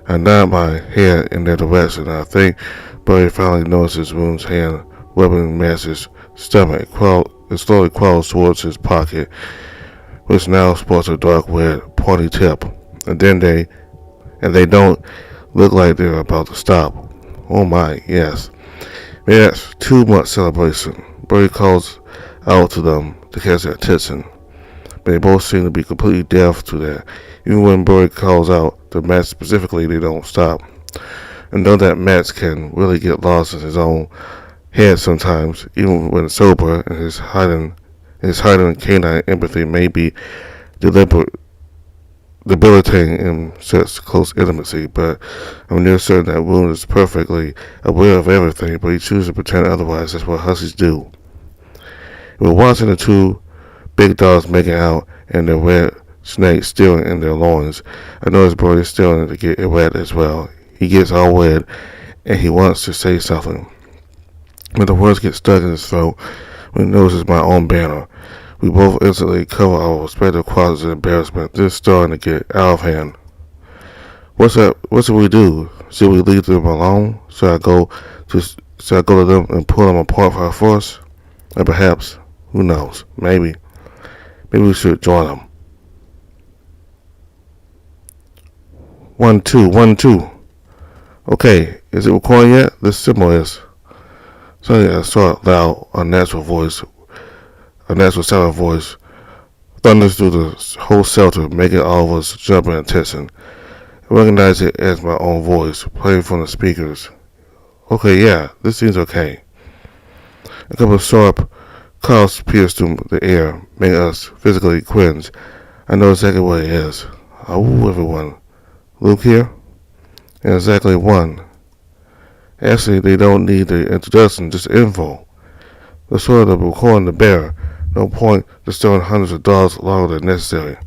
I nod my head in their direction, and I think Burry finally notices Roon's hand rubbing Max's stomach. It slowly crawls towards his pocket, which now sports a dark red pointy tip. And they don't look like they're about to stop. Oh my, yes. Maybe that's too much celebration. Burry calls out to them to catch their attention, but they both seem to be completely deaf to that. Even when Burry calls out to Matt specifically, they don't stop. And know that Matt can really get lost in his own head sometimes, even when sober, and his heightened canine empathy may be debilitating in such close intimacy, but I'm near certain that Roon is perfectly aware of everything, but he chooses to pretend otherwise. That's what huskies do. We're watching the two big dogs making out and the red snake stealing in their loins. I notice Burry is stealing to get wet as well. He gets all wet and he wants to say something, but the words get stuck in his throat when he notices my own banner. We both instantly cover our respective closets in embarrassment. This is starting to get out of hand. What's up? What should we do? Should we leave them alone? Should I go to them and pull them apart for our force? Or perhaps, who knows? Maybe we should join them. 1, 2, 1, 2. Okay, is it recording yet? This symbol is. Suddenly I saw a loud, unnatural sound of voice thunders through the whole shelter, making all of us jump in attention. I recognize it as my own voice, playing from the speakers. Okay, yeah, this seems okay. A couple of sharp coughs pierce through the air, making us physically cringe. I know exactly what it is. Oh, everyone. Luke here? And exactly one. Actually, they don't need the introduction, just info. The sort of recording the bear. No point distilling hundreds of dollars longer than necessary.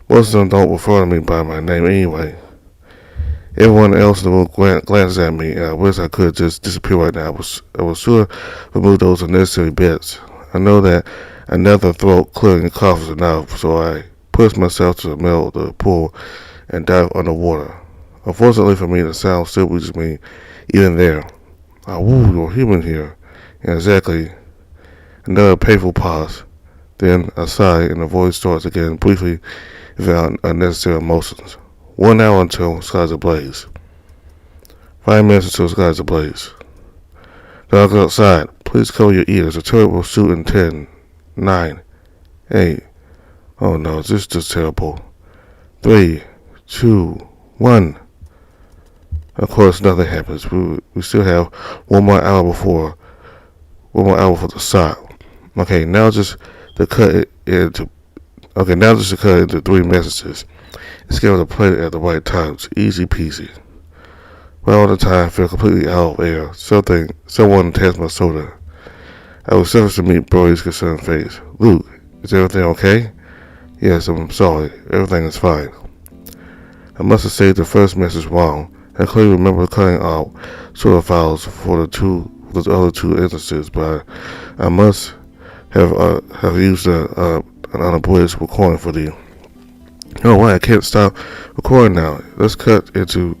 Most of them don't refer to me by my name anyway. Everyone else in the room glances at me, and I wish I could just disappear right now. I was sure to remove those unnecessary bets. I know that another throat clearing cough is enough, so I push myself to the middle of the pool and dive underwater. Unfortunately for me, the sound still reaches me even there. Ah, woo, you're human here. And exactly. Another painful pause. Then a sigh, and the voice starts again, briefly, without unnecessary emotions. 1 hour until skies ablaze. 5 minutes until skies ablaze. Dogs outside, please cover your ears. The turret will shoot in 10, 9, 8. Oh no, this is just terrible. 3, 2, 1. Of course, nothing happens. We still have 1 more hour before the shot. Okay, now just to cut it into. Okay, now just to cut it into 3 messages. Schedule to play it at the right times. Easy peasy. Well, all the time, I feel completely out of air. Someone taps my shoulder. I was surprised to meet Burry's concerned face. Luke, is everything okay? Yes, I'm sorry. Everything is fine. I must have saved the first message wrong. I clearly remember cutting out sort of files for the other 2 instances, but I must have used an unabridged recording for the. Oh wait, I can't stop recording now. Let's cut it into.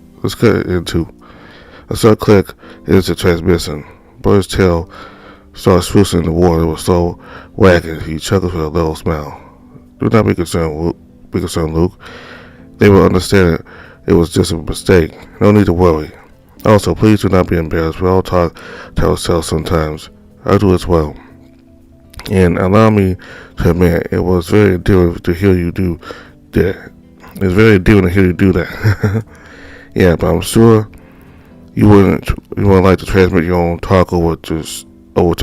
A sudden click is the transmission. Burry's tail starts swoosing in the water. It was so wagging. He chuckles with a little smile. Do not be concerned, Luke. They will understand it was just a mistake. No need to worry. Also, please do not be embarrassed. We all talk to ourselves sometimes. I do as well. And allow me to admit, it was very endearing to hear you do that. It's very endearing to hear you do that. Yeah, but I'm sure you wouldn't like to transmit your own talk over to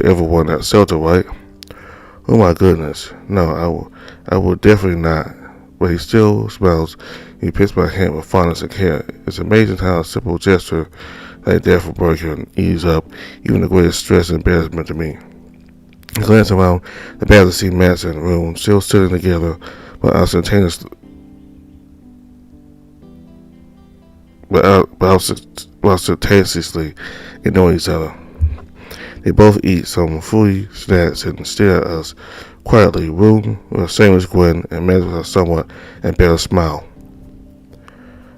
everyone at shelter, right? Oh my goodness. No, I would definitely not. But he still smiles. He picks my hand with fondness and care. It's amazing how a simple gesture like that for Burry can ease up even the greatest stress and embarrassment to me. I glance around the bath to see Max in the room, still sitting together, but simultaneously ignoring each other. They both eat some fruity snacks and stare at us quietly, Rue with a shameless grin and Max with a somewhat embarrassed smile.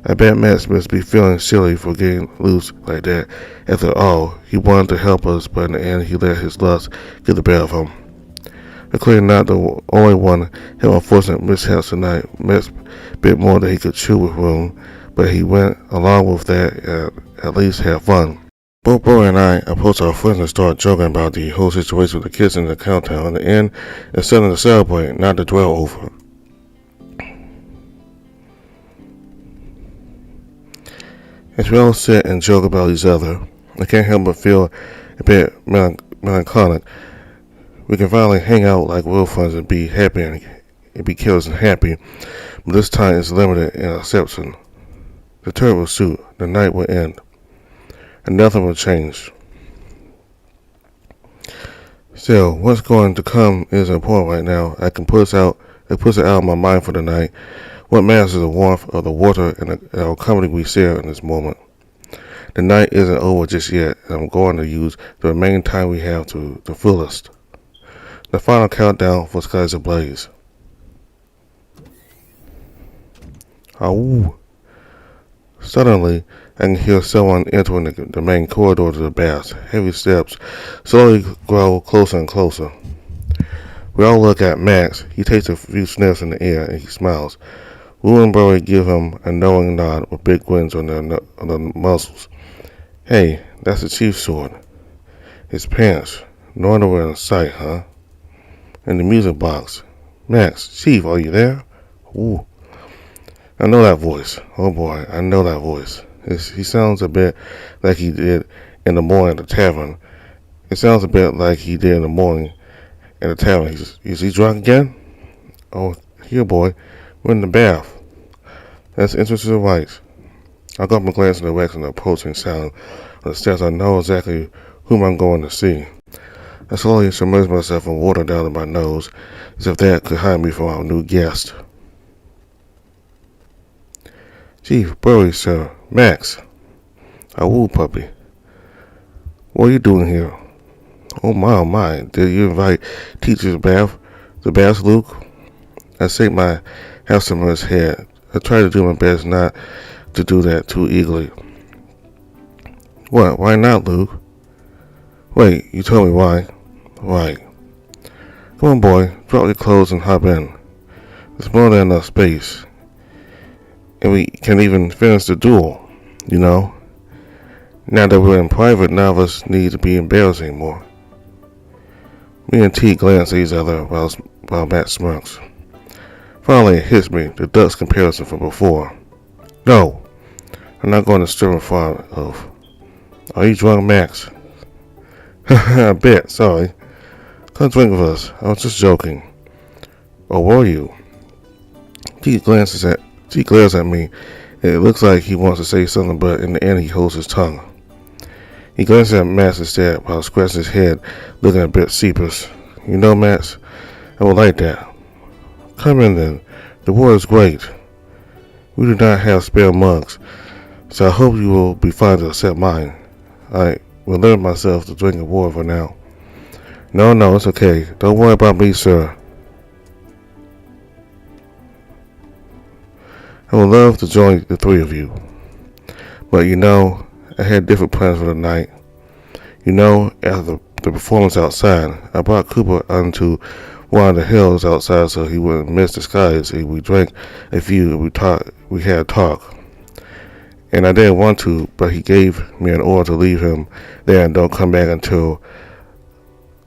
I bet Max must be feeling silly for getting loose like that. After all, he wanted to help us, but in the end he let his lust get the better of him. But clearly not the only one had unfortunate mishaps tonight. Max bit more than he could chew with Rue, but he went along with that and at least had fun. Both Burry and I approached our friends and started joking about the whole situation with the kids in the countdown. In the end, it's something to celebrate, not to dwell over. As we all sit and joke about each other, I can't help but feel a bit melancholic. We can finally hang out like real friends and be happy and be careless and happy, but this time it's limited in exception. The turret will shoot, the night will end, and nothing will change. Still, what's going to come is important right now. I push it out of my mind for the night. What matters is the warmth of the water and our company we share in this moment. The night isn't over just yet, and I'm going to use the remaining time we have to the fullest. The final countdown for skies ablaze. Awoo. Suddenly, I can hear someone entering the main corridor to the baths. Heavy steps slowly grow closer and closer. We all look at Max. He takes a few sniffs in the air and he smiles. Rue and Burry give him a knowing nod with big grins on their muscles. Hey, that's the chief's sword. His pants. No underwear in sight, huh? And the music box. Max, Chief, are you there? Ooh. I know that voice. Oh boy, I know that voice. He sounds a bit like he did in the morning at the tavern. It sounds a bit like he did in the morning at the tavern. Is he drunk again? Oh, here, boy. We're in the bath. That's entrance to the right. I got my glance in the direction of the approaching sound on the steps. I know exactly whom I'm going to see. I slowly submerge myself in water down to my nose, as if that could hide me from our new guest. Chief, Burry, sir. Max. A woo puppy. What are you doing here? Oh my. Did you invite teacher's bath? The bath, Luke? I shake my half-submerged head. I try to do my best not to do that too eagerly. What? Why not, Luke? Wait, you told me why. Right. Come on, boy. Drop your clothes and hop in. There's more than enough space. And we can even finish the duel, you know? Now that we're in private, none of us need to be embarrassed anymore. Me and T glance at each other while Matt smirks. Finally, it hits me, the Ducks comparison from before. No, I'm not going to strip in front of. Are you drunk, Max? I bet, sorry. Come drink with us. I was just joking. Or were you? T glares at me, and it looks like he wants to say something, but in the end he holds his tongue. He glances at Max instead while scratching his head, looking a bit sheepish. You know, Max, I would like that. Come in then. The water is great. We do not have spare mugs, so I hope you will be fine to accept mine. I will limit myself to drinking water for now. No, it's okay. Don't worry about me, sir. I would love to join the three of you. But you know, I had different plans for the night. You know, after the performance outside, I brought Cooper onto one of the hills outside so he wouldn't miss the skies. We drank a few and we had a talk. And I didn't want to, but he gave me an order to leave him there and don't come back until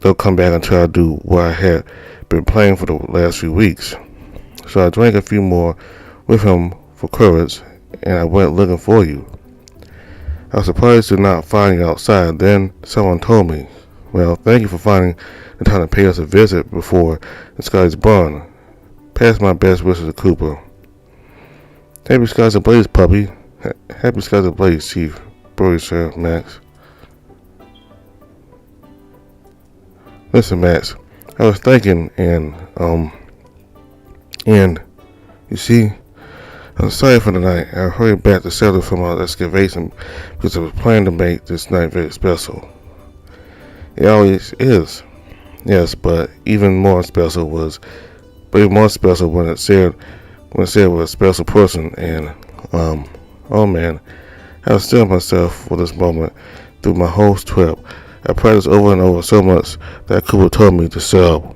I do what I had been playing for the last few weeks. So I drank a few more with him for courage, and I went looking for you. I was surprised to not find you outside. Then someone told me. Well, thank you for finding the time to pay us a visit before the skies burn. Pass my best wishes to Cooper. Happy skies ablaze, puppy. Happy skies ablaze, Chief. Burry, sir, Max. Listen, Max, I was thinking, and you see, I'm sorry for the night. I hurried back to settle from our excavation because I was planning to make this night very special. It always is. Yes, but even more special when it said with a special person, and oh man, I was still myself for this moment through my whole trip. I practiced over and over so much that Cooper told me to sell.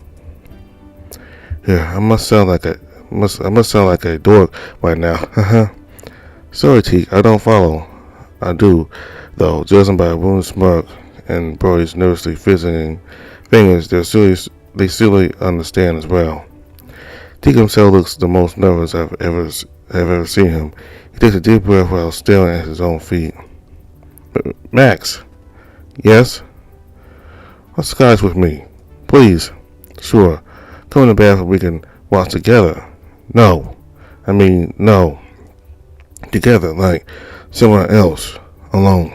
Yeah, I must sound like a dork right now. Sorry, Teak, I don't follow. I do, though, judging by a wounded smirk and Burry's nervously fidgeting fingers, they silly understand as well. Teak himself looks the most nervous I've ever seen him. He takes a deep breath while staring at his own feet. Max? Yes? Watch the skies with me. Please. Sure. Come in the bathroom we can watch together. No. Together, like someone else. Alone.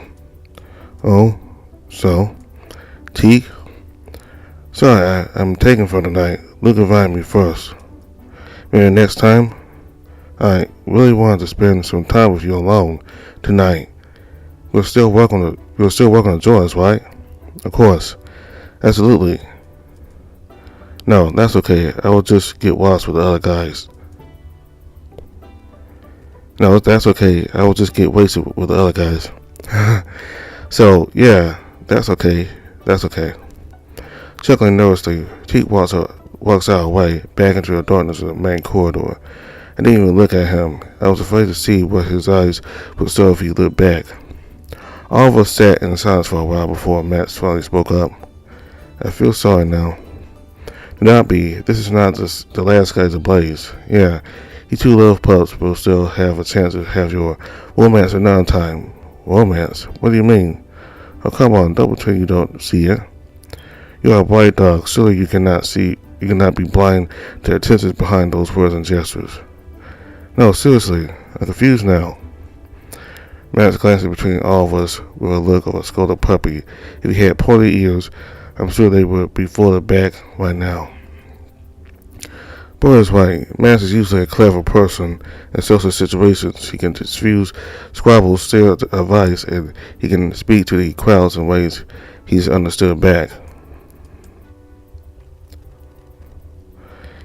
Oh? So? Teak? Sorry, I'm taken for the night. Luke invited me first. Maybe next time? I really wanted to spend some time with you alone tonight. We're still working to join us, right? Of course. Absolutely. No, that's okay. I will just get lost with the other guys. No, that's okay. I will just get wasted with the other guys. So, yeah, that's okay. Chuckling nervously, Teak walks out away, back into the darkness of the main corridor. I didn't even look at him. I was afraid to see what his eyes would show if he looked back. All of us sat in silence for a while before Max finally spoke up. I feel sorry now. Do not be. This is not just the last skies ablaze. Yeah, you two little pups will still have a chance to have your romance another time. Romance? What do you mean? Oh, come on, don't pretend you don't see it. You are a bright dog. Surely you cannot be blind to the intentions behind those words and gestures. No, seriously, I'm confused now. Max glancing between all of us with a look of a scolded puppy. If he had pointy ears, I'm sure they would be folded back right now. Boy is right. Max is usually a clever person in social situations. He can diffuse squabbles, steal advice, and he can speak to the crowds in ways he's understood back.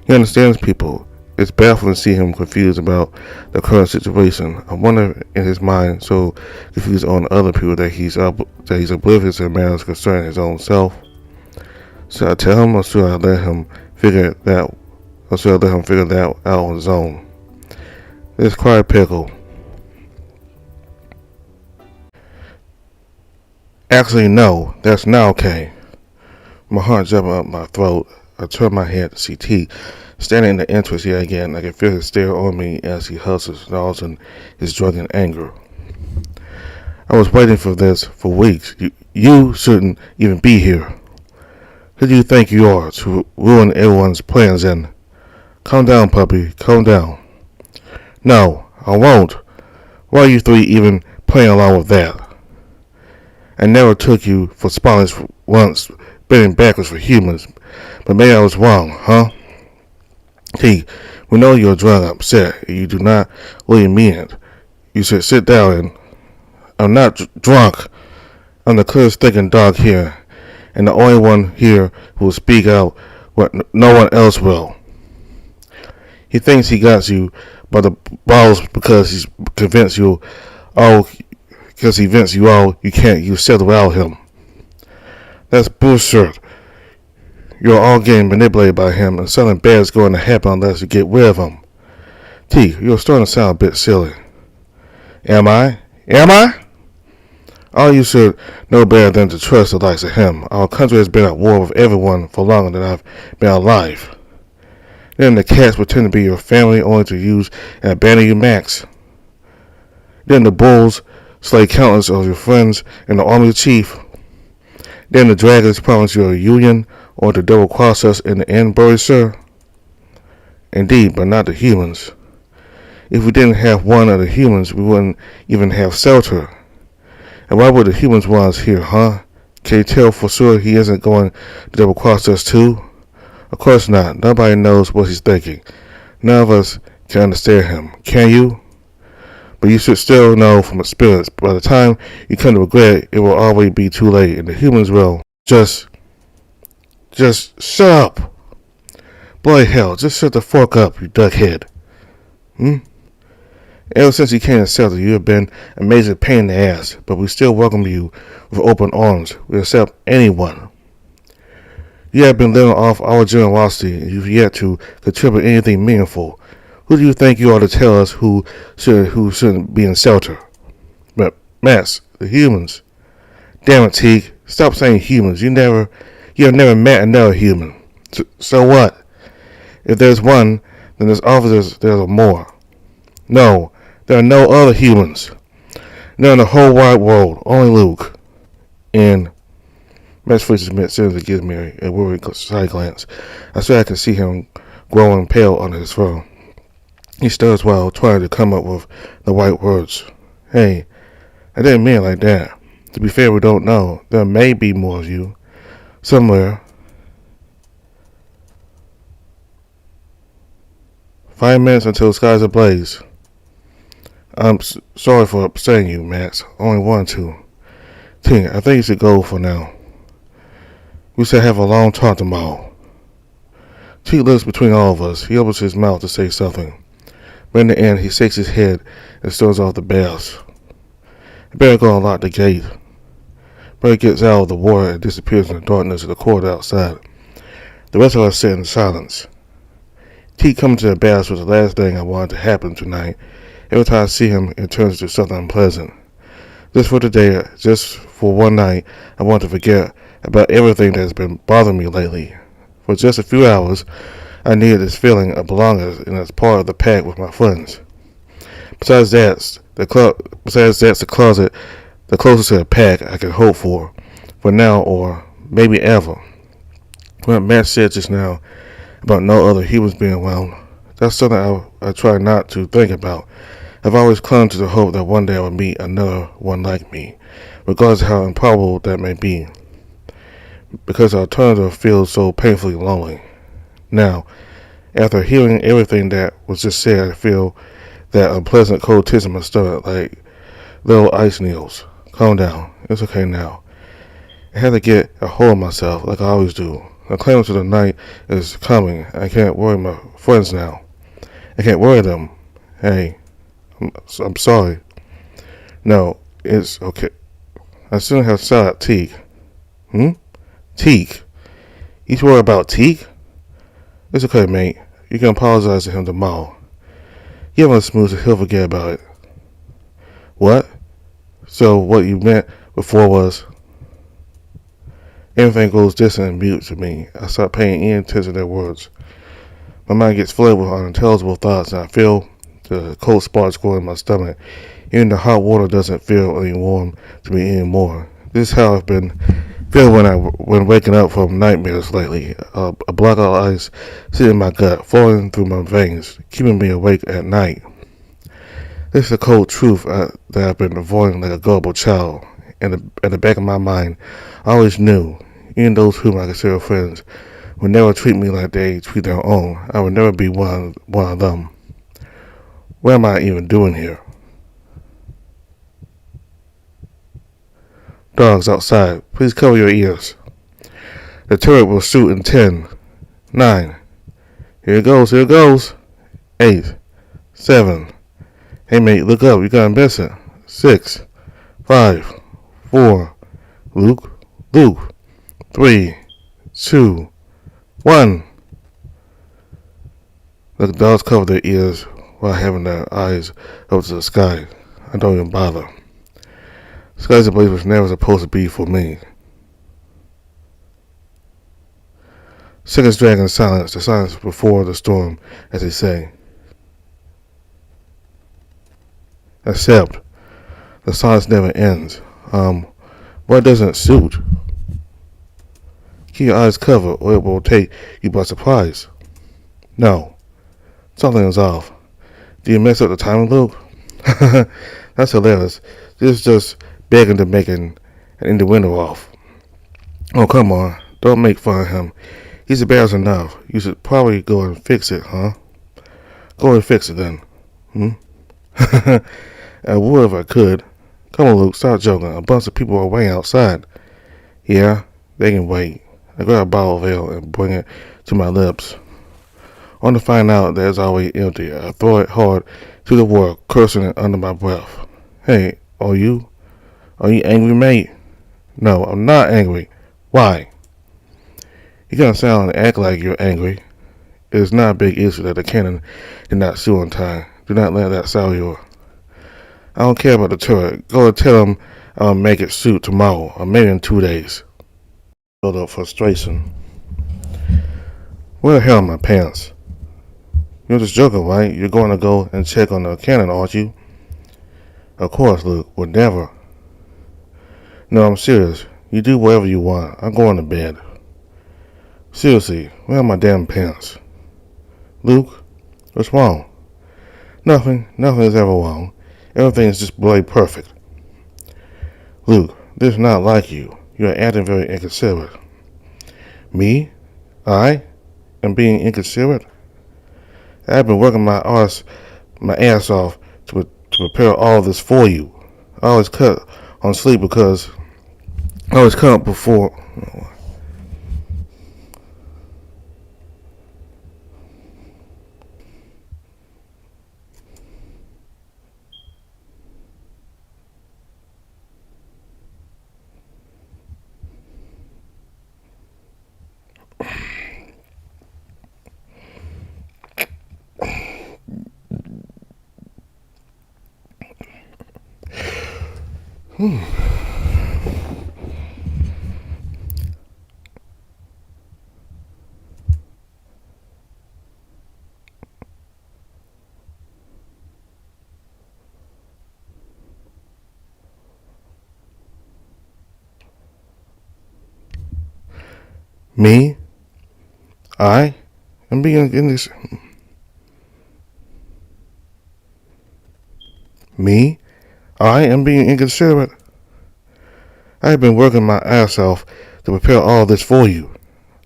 He understands people. It's baffling to see him confused about the current situation. I wonder in his mind so confused on other people that he's oblivious to matters concerning his own self. Should I tell him or should I let him figure that out on his own? Let's cry pickle. Actually no, that's not okay. My heart jumping up my throat. I turn my head to see T standing in the entrance yet again. I can feel his stare on me as he hustles, arousing his drunken anger. I was waiting for this for weeks. You shouldn't even be here. Who do you think you are to ruin everyone's plans and... Calm down, puppy. Calm down. No, I won't. Why are you three even playing along with that? I never took you for spineless once, bending backwards for humans. But maybe I was wrong, huh? T, we know you're drunk and upset. You do not really mean it. You should sit down and... I'm not drunk. I'm the clearest thinking dog here, and the only one here who will speak out what no one else will. He thinks he got you by the balls because he's convinced you all you can't you settle without him. That's bullshit. You're all getting manipulated by him, and something bad is going to happen unless you get rid of him. T, you're starting to sound a bit silly. Am I? All you should know better than to trust the likes of him. Our country has been at war with everyone for longer than I've been alive. Then the cats pretend to be your family only to use and abandon you, Max. Then the bulls slay countless of your friends in the army chief. Then the dragons promise you a union or to double cross us in the end, Burry, sir. Indeed, but not the humans. If we didn't have one of the humans, we wouldn't even have shelter. And why would the humans want us here, huh? Can you tell for sure he isn't going to double cross us too? Of course not. Nobody knows what he's thinking. None of us can understand him. Can you? But you should still know from experience. By the time you come to regret, it will already be too late, and the humans will just shut up. Bloody hell, just shut the fuck up, you duckhead. Ever since you came to Celtic, you have been an amazing pain in the ass, but we still welcome you with open arms. We accept anyone. You have been living off our generosity, and you've yet to contribute anything meaningful. Who do you think you are to tell us who shouldn't be in shelter? But Max, the humans. Damn it, Teague. Stop saying humans. You have never met another human. So what? If there's one, then there's obviously there's more. No, there are no other humans. None in the whole wide world. Only Luke. And Max faces mid-sentence and gives me a worried side glance. I swear I can see him growing pale under his fur. He stirs while trying to come up with the right words. Hey, I didn't mean it like that. To be fair, we don't know. There may be more of you. Somewhere. 5 minutes until the skies ablaze. I'm sorry for upsetting you, Max. Only wanted to. Ting, I think you should go for now. We should have a long talk tomorrow. T looks between all of us. He opens his mouth to say something. But in the end, he shakes his head and storms off the bells. I better go and lock the gate. Burry gets out of the water and disappears in the darkness of the corridor outside. The rest of us sit in silence. T coming to the baths was the last thing I wanted to happen tonight. Every time I see him, it turns into something unpleasant. Just for today, just for one night, I want to forget about everything that's been bothering me lately. For just a few hours, I needed this feeling of belonging and as part of the pack with my friends. Besides that's the closet, the closest to the pack I can hope for now or maybe ever. What Matt said just now about no other humans being around, that's something I try not to think about. I've always clung to the hope that one day I would meet another one like me, regardless of how improbable that may be, because the alternative feels so painfully lonely. Now, After hearing everything that was just said, I feel that unpleasant cold taste in my stomach, like little ice needles. Calm down. It's okay now. I had to get a hold of myself, like I always do. The climate of the night is coming. I can't worry my friends now. I can't worry them. Hey, I'm sorry. No, it's okay. I still have shot Teak. Teak? You worry about Teak? It's okay, mate. You can apologize to him tomorrow. Give him a smooth so he'll forget about it. What? So what you meant before was everything goes distant and mute to me. I start paying any attention to their words. My mind gets flooded with unintelligible thoughts, and I feel the cold sparks growing in my stomach. Even the hot water doesn't feel any warm to me anymore. This is how I've been feeling when waking up from nightmares lately. A block of ice sitting in my gut, flowing through my veins, keeping me awake at night. This is the cold truth that I've been avoiding like a gullible child. And at the back of my mind, I always knew, even those whom I consider friends, would never treat me like they treat their own. I would never be one of them. What am I even doing here? Dogs outside, please cover your ears. The turret will shoot in 10, 9. Here it goes. 8, 7. Hey mate, look up, you gotta miss it. 6, 5, 4. Luke. 3, 2, 1. The dogs cover their ears while having their eyes up to the sky. I don't even bother. The sky's a place was never supposed to be for me. Seconds drag in silence, the silence before the storm, as they say. Except, the silence never ends. What doesn't suit? Keep your eyes covered or it will take you by surprise. No, something is off. Do you mess up the timing, Luke? That's hilarious. This is just begging to make an innuendo off. Oh, come on. Don't make fun of him. He's embarrassed enough. You should probably go and fix it, huh? Go and fix it then. I would if I could. Come on, Luke, stop joking. A bunch of people are waiting outside. Yeah, they can wait. I grab a bottle of ale and bring it to my lips. Only to find out that it's already empty. I throw it hard to the wall, cursing it under my breath. Hey, are you angry, mate? No, I'm not angry. Why? You gotta sound and act like you're angry. It is not a big issue that the cannon did not shoot on time. Do not let that sour you. I don't care about the turret. Go and tell him I'll make it shoot tomorrow, or maybe in 2 days. Build up frustration. Where the hell are my pants? You're just joking, right? You're going to go and check on the cannon, aren't you? Of course, Luke. Would never. No, I'm serious. You do whatever you want. I'm going to bed. Seriously, where are my damn pants? Luke, what's wrong? Nothing is ever wrong. Everything is just bloody perfect. Luke, this is not like you. You are acting very inconsiderate. Me? I am being inconsiderate? I've been working my ass off to prepare all this for you. I always cut on sleep because I always come up before. Me? I am being in this. Me? I am being inconsiderate. I have been working my ass off to prepare all this for you.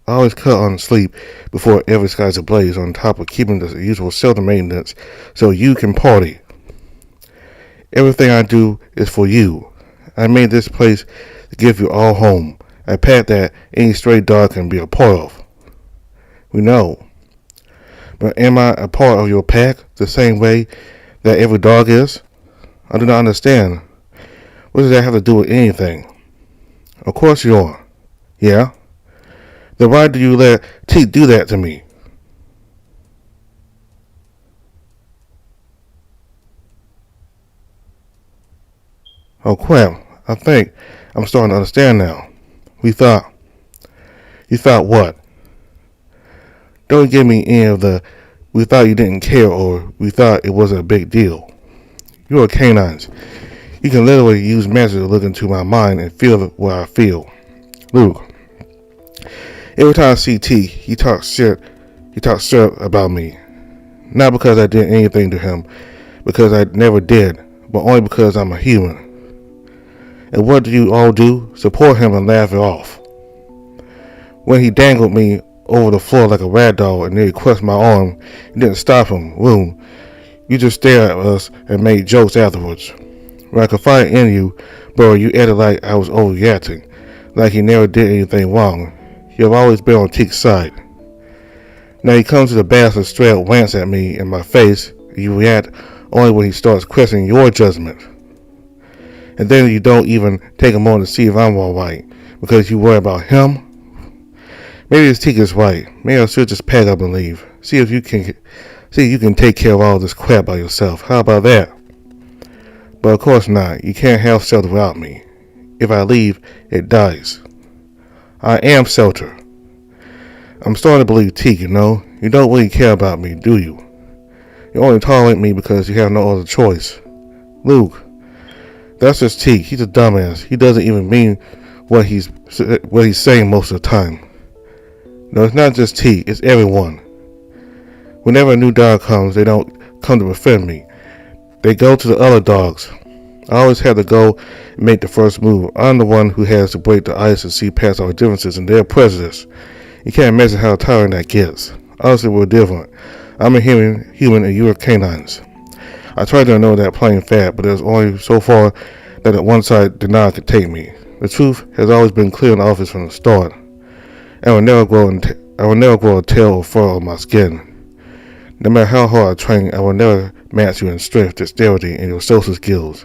I always cut on sleep before every sky's ablaze, on top of keeping the usual shelter maintenance so you can party. Everything I do is for you. I made this place to give you all home, a pet that any stray dog can be a part of. We know. But am I a part of your pack the same way that every dog is? I do not understand. What does that have to do with anything? Of course you are. Yeah? Then why do you let Teak do that to me? Oh crap, I think I'm starting to understand now. You thought what? Don't give me any of the, we thought you didn't care or we thought it wasn't a big deal. You are canines. You can literally use magic to look into my mind and feel what I feel. Luke, every time I see T, he talks shit about me. Not because I did anything to him, because I never did, but only because I'm a human. And what do you all do? Support him and laugh it off. When he dangled me over the floor like a rag doll and nearly crushed my arm, it didn't stop him. Boom. You just stared at us and made jokes afterwards. When I confided in you, Burry, you acted like I was overreacting, like he never did anything wrong. You have always been on Teek's side. Now he comes to the bastard straight up glance at me in my face, and you react only when he starts questioning your judgment. And then you don't even take a moment to see if I'm alright, because you worry about him. Maybe this Teek is right. Maybe I should just pack up and leave. See if you can take care of all this crap by yourself. How about that? But of course not. You can't have shelter without me. If I leave, it dies. I am shelter. I'm starting to believe Teek, you know. You don't really care about me, do you? You only tolerate me because you have no other choice. Luke, that's just Teek. He's a dumbass. He doesn't even mean what he's saying most of the time. No, it's not just Teek. It's everyone. Whenever a new dog comes, they don't come to befriend me. They go to the other dogs. I always have to go and make the first move. I'm the one who has to break the ice and see past our differences and their prejudice. You can't imagine how tiring that gets. Honestly, we're different. I'm a human and you're canines. I tried to know that plain fact, but there's only so far that one side denial could take me. The truth has always been clear in the office from the start. I will never grow a tail or fur on my skin. No matter how hard I train, I will never match you in strength, dexterity, and your social skills.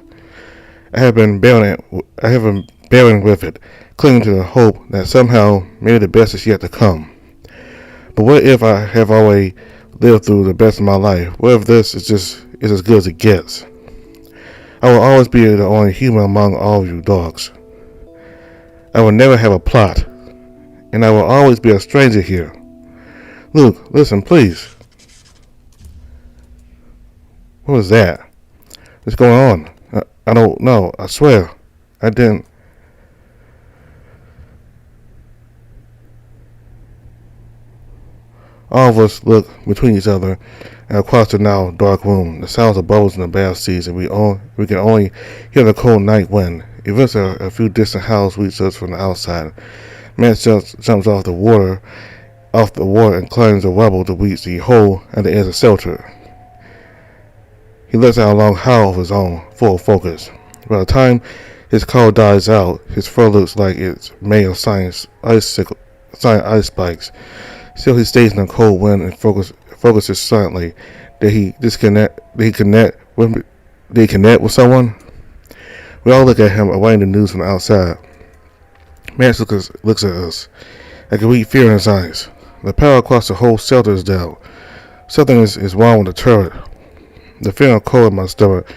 I have been bearing with it, clinging to the hope that somehow maybe the best is yet to come. But what if I have already lived through the best of my life? What if this is as good as it gets? I will always be the only human among all of you dogs. I will never have a plot, and I will always be a stranger here. Luke, listen, please. What was that? What's going on? I don't know. I swear. I didn't. All of us look between each other and across the now dark room. The sounds of bubbles in the bath seas, and we can only hear the cold night wind. Eventually, a few distant howls reach us from the outside. Man jumps off the water, and climbs the rubble to reach the hole at the edge of shelter. He lets out a long howl of his own, full of focus. By the time his call dies out, his fur looks like it's made of giant ice spikes. Still, he stays in the cold wind and focuses silently. Did he connect with someone? We all look at him, awaiting the news from the outside. Max looks at us. I can read fear in his eyes. The power across the whole shelter is down. Something is wrong with the turret. The feeling of cold in my stomach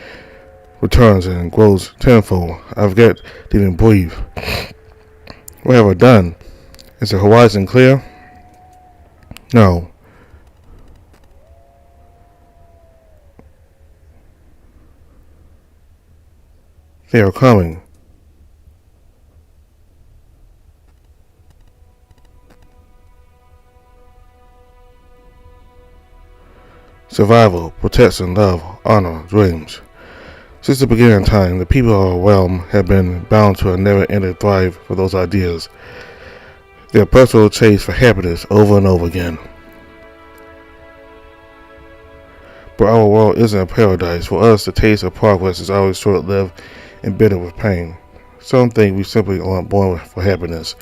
returns and grows tenfold. I forget to even breathe. What have I done? Is the horizon clear? No. They are coming. Survival, protection, love, honor, dreams. Since the beginning of time, the people of our realm have been bound to a never-ending thrive for those ideas. Their personal chase for happiness over and over again. But our world isn't a paradise. For us, the taste of progress is always short-lived and bitter with pain. Some think we simply aren't born for happiness.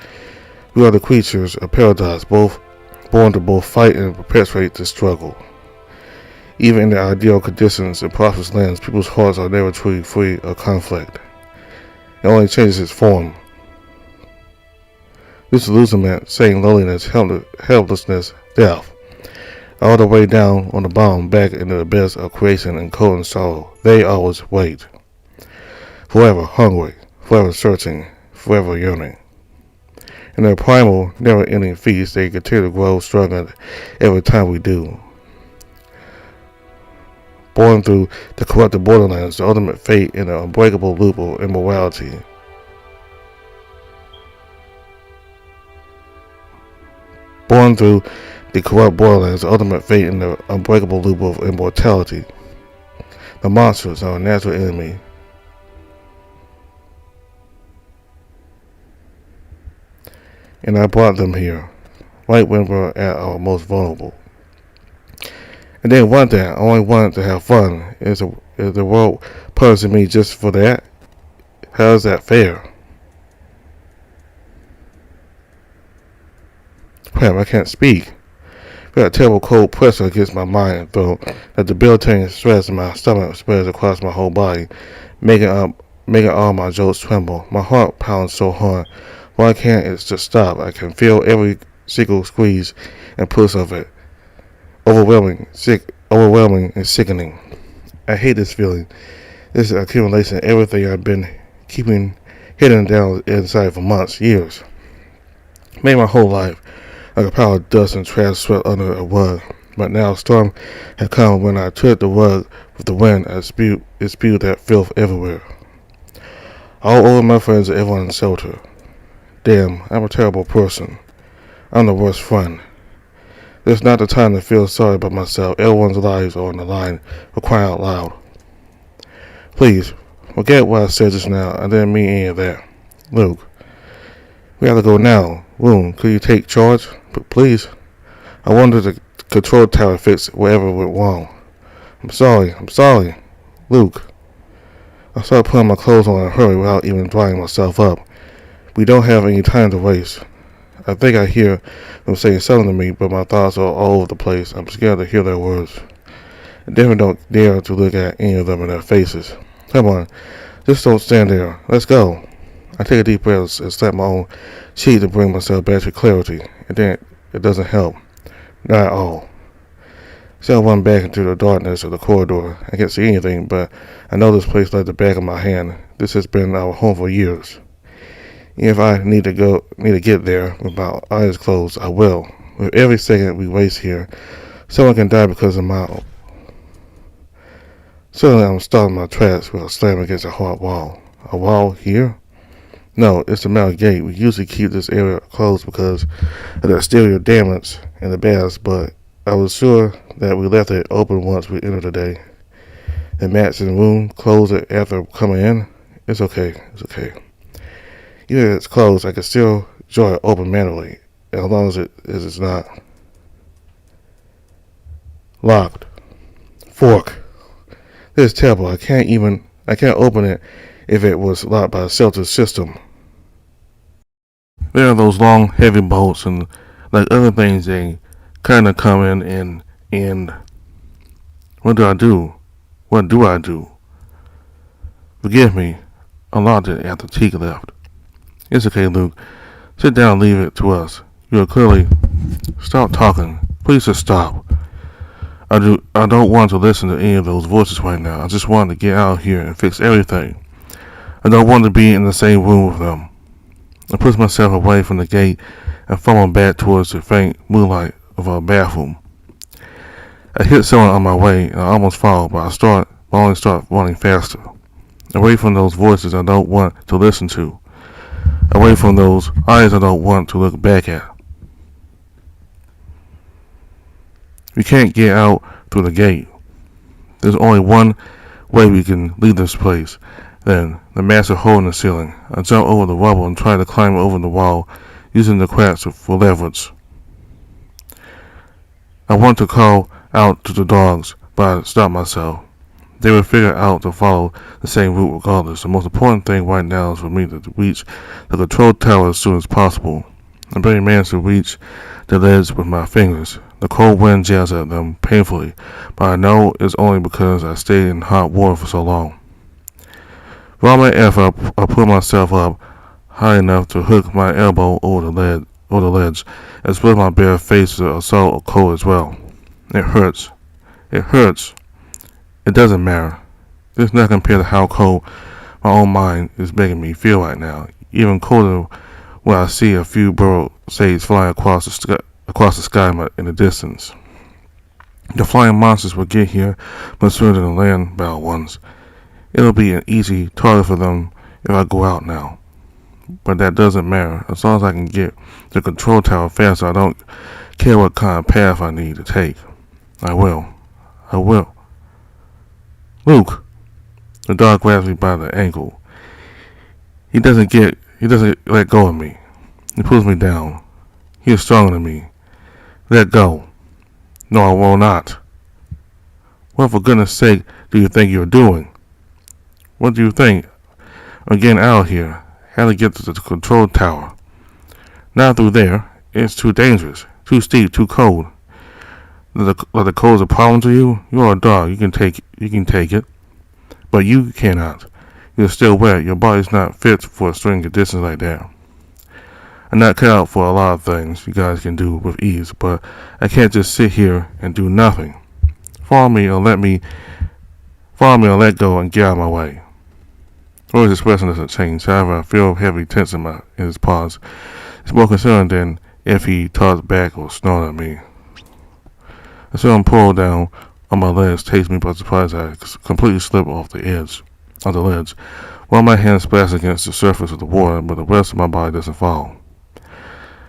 We are the creatures of paradise, born to both fight and perpetuate the struggle. Even in the ideal conditions and prosperous lands, people's hearts are never truly free of conflict. It only changes its form. Disillusionment, saying loneliness, helplessness, death, all the way down on the bottom, back into the abyss of creation and cold and sorrow. They always wait. Forever hungry, forever searching, forever yearning. In their primal, never-ending feast, they continue to grow stronger every time we do. Born through the corrupted borderlands, the ultimate fate in the unbreakable loop of immorality. Born through the corrupt borderlands, the ultimate fate in the unbreakable loop of immortality. The monsters are a natural enemy. And I brought them here, right when we're at our most vulnerable. And then one day, I only wanted to have fun. Is the world punishing me just for that? How is that fair? Crap, I can't speak. I got a terrible cold pressure against my mind and throat. A debilitating stress in my stomach spreads across my whole body, making all my joints tremble. My heart pounds so hard. Why can't it just stop? I can feel every single squeeze and push of it. Overwhelming and sickening. I hate this feeling. This is an accumulation of everything I've been keeping hidden down inside for months, years. Made my whole life like a pile of dust and trash swept under a rug. But now a storm had come. When I took the rug with the wind, it spewed that filth everywhere. All over my friends and everyone in the shelter. Damn, I'm a terrible person. I'm the worst friend. This is not the time to feel sorry about myself. Everyone's lives are on the line for crying out loud. Please, forget what I said just now. I didn't mean any of that. Luke, we have to go now. Loon, could you take charge? But please. I wanted the control tower fixed wherever it went wrong. I'm sorry. Luke. I started putting my clothes on in a hurry without even drying myself up. We don't have any time to waste. I think I hear them saying something to me, but my thoughts are all over the place. I'm scared to hear their words. I definitely don't dare to look at any of them in their faces. Come on, just don't stand there. Let's go. I take a deep breath and slap my own cheek to bring myself back to clarity. And then it doesn't help. Not at all. So I run back into the darkness of the corridor. I can't see anything, but I know this place like the back of my hand. This has been our home for years. If I need to get there with my eyes closed, I will. With every second we waste here, someone can die because of my. Suddenly I'm stopped in my tracks with a slam against a hard wall. A wall here? No, it's the metal gate. We usually keep this area closed because of the exterior damage and the baths, but I was sure that we left it open once we entered today. The mats in the room closed it after coming in. It's okay. Even if it's closed, I can still draw it open manually, as long as it's not locked. Fork. This is terrible. I can't open it if it was locked by a shelter system. There are those long, heavy bolts, and like other things, they kind of come in and what do I do? What do I do? Forgive me. I locked it after Teague left. It's okay, Luke. Sit down and leave it to us. You are clearly... Stop talking. Please just stop. I don't want to listen to any of those voices right now. I just want to get out here and fix everything. I don't want to be in the same room with them. I pushed myself away from the gate and fumbled back towards the faint moonlight of our bathroom. I hit someone on my way and I almost followed, but I only start running faster. Away from those voices I don't want to listen to. Away from those eyes I don't want to look back at. We can't get out through the gate. There's only one way we can leave this place. Then, the massive hole in the ceiling. I jump over the rubble and try to climb over the wall using the cracks for leverage. I want to call out to the dogs, but I stopped myself. They would figure out to follow the same route regardless. The most important thing right now is for me to reach the control tower as soon as possible. I barely managed to reach the ledge with my fingers. The cold wind jabs at them painfully, but I know it's only because I stayed in hot water for so long. With all my effort, I pull myself up high enough to hook my elbow over the ledge, and spread my bare face to a salt cold as well. It hurts. It hurts. It doesn't matter. This not compared to how cold my own mind is making me feel right now. Even colder when I see a few burrow sage flying across the sky in the distance. The flying monsters will get here much sooner than the land-bound ones. It'll be an easy target for them if I go out now. But that doesn't matter. As long as I can get to the control tower faster, I don't care what kind of path I need to take. I will. I will. Luke! The dog grabs me by the ankle. He doesn't let go of me. He pulls me down. He is stronger than me. Let go. No, I will not. What for goodness sake do you think you're doing? What do you think? I'm getting out of here. How to get to the control tower? Not through there. It's too dangerous. Too steep. Too cold. The cold is a problem to you? You're a dog. You can take it. But you cannot. You're still wet. Your body's not fit for a string conditions like that. I'm not cut out for a lot of things you guys can do with ease, but I can't just sit here and do nothing. Follow me or let go and get out of my way. Roy's expression doesn't change. However, I feel heavy tense in his paws. It's more concerning than if he tossed back or snorted at me. I saw him pull down on my legs, takes me by surprise. I completely slip off the ledge. One of my hands splashes against the surface of the water, but the rest of my body doesn't fall.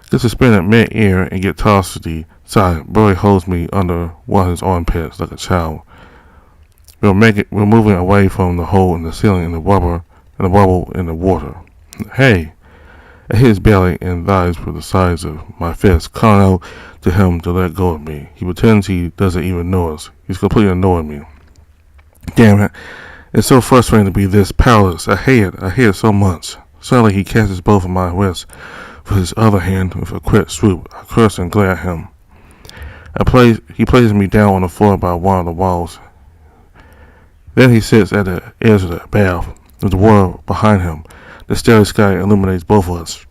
Just suspended mid-air and get tossed to the side. Burry holds me under one of his armpits like a child. We're moving away from the hole in the ceiling and the bubble in the water. Hey! I hit his belly and thighs with the sides of my fist, calling out to him to let go of me. He pretends he doesn't even notice. He's completely annoying me. Damn it. It's so frustrating to be this powerless. I hate it so much. Suddenly he catches both of my wrists with his other hand with a quick swoop. I curse and glare at him. He places me down on the floor by one of the walls. Then he sits at the edge of the bath with the water behind him. The starry sky illuminates both of us.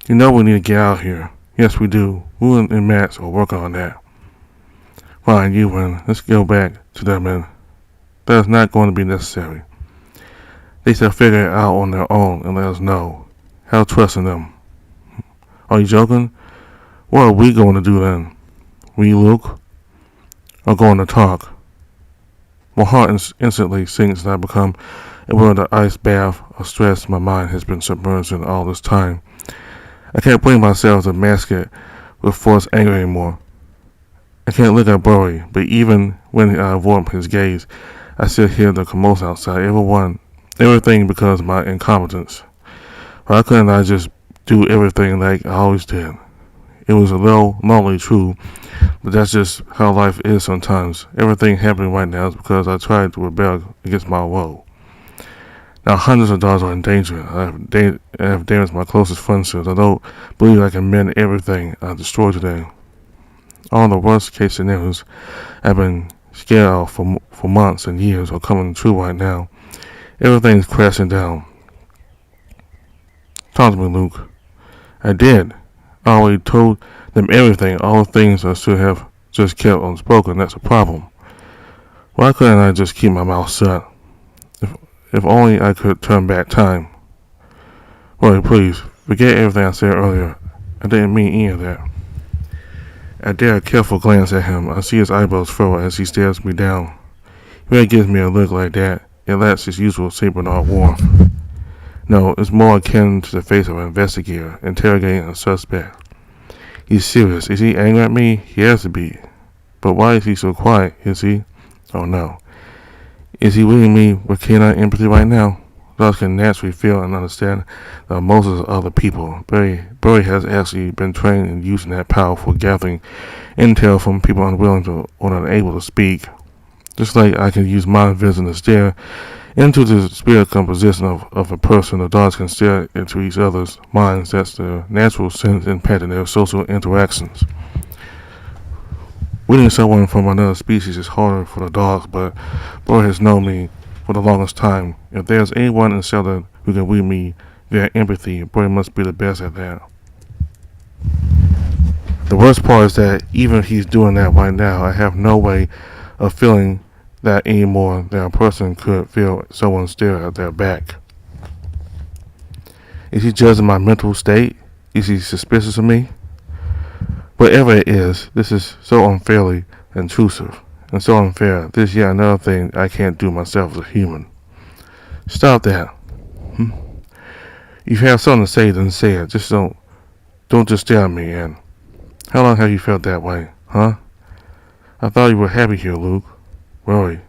You know we need to get out of here. Yes, we do. Wu and Max are working on that. Fine, you win. Let's go back to them, and that is not going to be necessary. They shall figure it out on their own and let us know. How trusting them. Are you joking? What are we going to do then? We, Luke, are going to talk. My heart instantly sinks and I become aware of the ice bath of stress my mind has been submerged in all this time. I can't bring myself to mask it with forced anger anymore. I can't look at Burry, but even when I avoid his gaze, I still hear the commotion outside. Everything because of my incompetence. Why couldn't I just do everything like I always did? It was a little lonely, true, but that's just how life is sometimes. Everything happening right now is because I tried to rebel against my will. Now hundreds of dollars are in danger. I have damaged my closest friendships. I don't believe I can mend everything I destroyed today. All the worst case scenarios I've been scared of for months and years are coming true right now. Everything's crashing down. Talk to me, Luke. I did. I already told them everything, all the things I should have just kept unspoken. That's a problem. Why couldn't I just keep my mouth shut? If only I could turn back time. Roy, please, forget everything I said earlier. I didn't mean any of that. I dare a careful glance at him. I see his eyebrows furrow as he stares me down. He really gives me a look like that. It lacks his usual St. Bernard warmth. No, it's more akin to the face of an investigator interrogating a suspect. He's serious. Is he angry at me? He has to be. But why is he so quiet? Is he? Oh no. Is he reading me with canine empathy right now? Dogs can naturally feel and understand the emotions of other people. Burry has actually been trained in using that power for gathering intel from people unwilling to or unable to speak. Just like I can use mind vision to stare into the spirit composition of a person, the dogs can stare into each other's minds. That's their natural sense impacting their social interactions. Reading someone from another species is harder for the dogs, but Burry has known me for the longest time. If there's anyone in Zelda who can read me via empathy, Burry must be the best at that. The worst part is that even if he's doing that right now, I have no way of feeling that any more than a person could feel someone stare at their back. Is he judging my mental state? Is he suspicious of me? Whatever it is, this is so unfairly intrusive and so unfair. This is yet another thing I can't do myself as a human. Stop that. If you have something to say, then say it. Just don't just stare at me. And how long have you felt that way, huh? I thought you were happy here, Luke. Burry,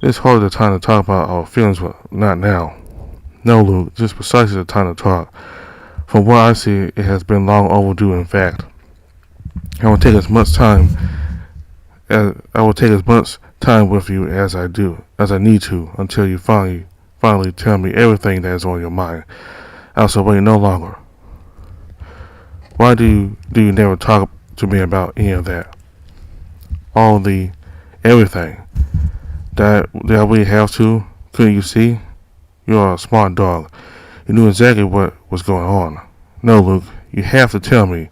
this is hardly the time to talk about our feelings, but not now. No, Luke, just precisely the time to talk. From what I see, it has been long overdue. In fact, I will take as much time with you as I need to, until you finally tell me everything that is on your mind. I shall wait no longer. Why do you never talk to me about any of that? All the everything that I really have to? Couldn't you see? You are a smart dog. You knew exactly what was going on. No, Luke, you have to tell me.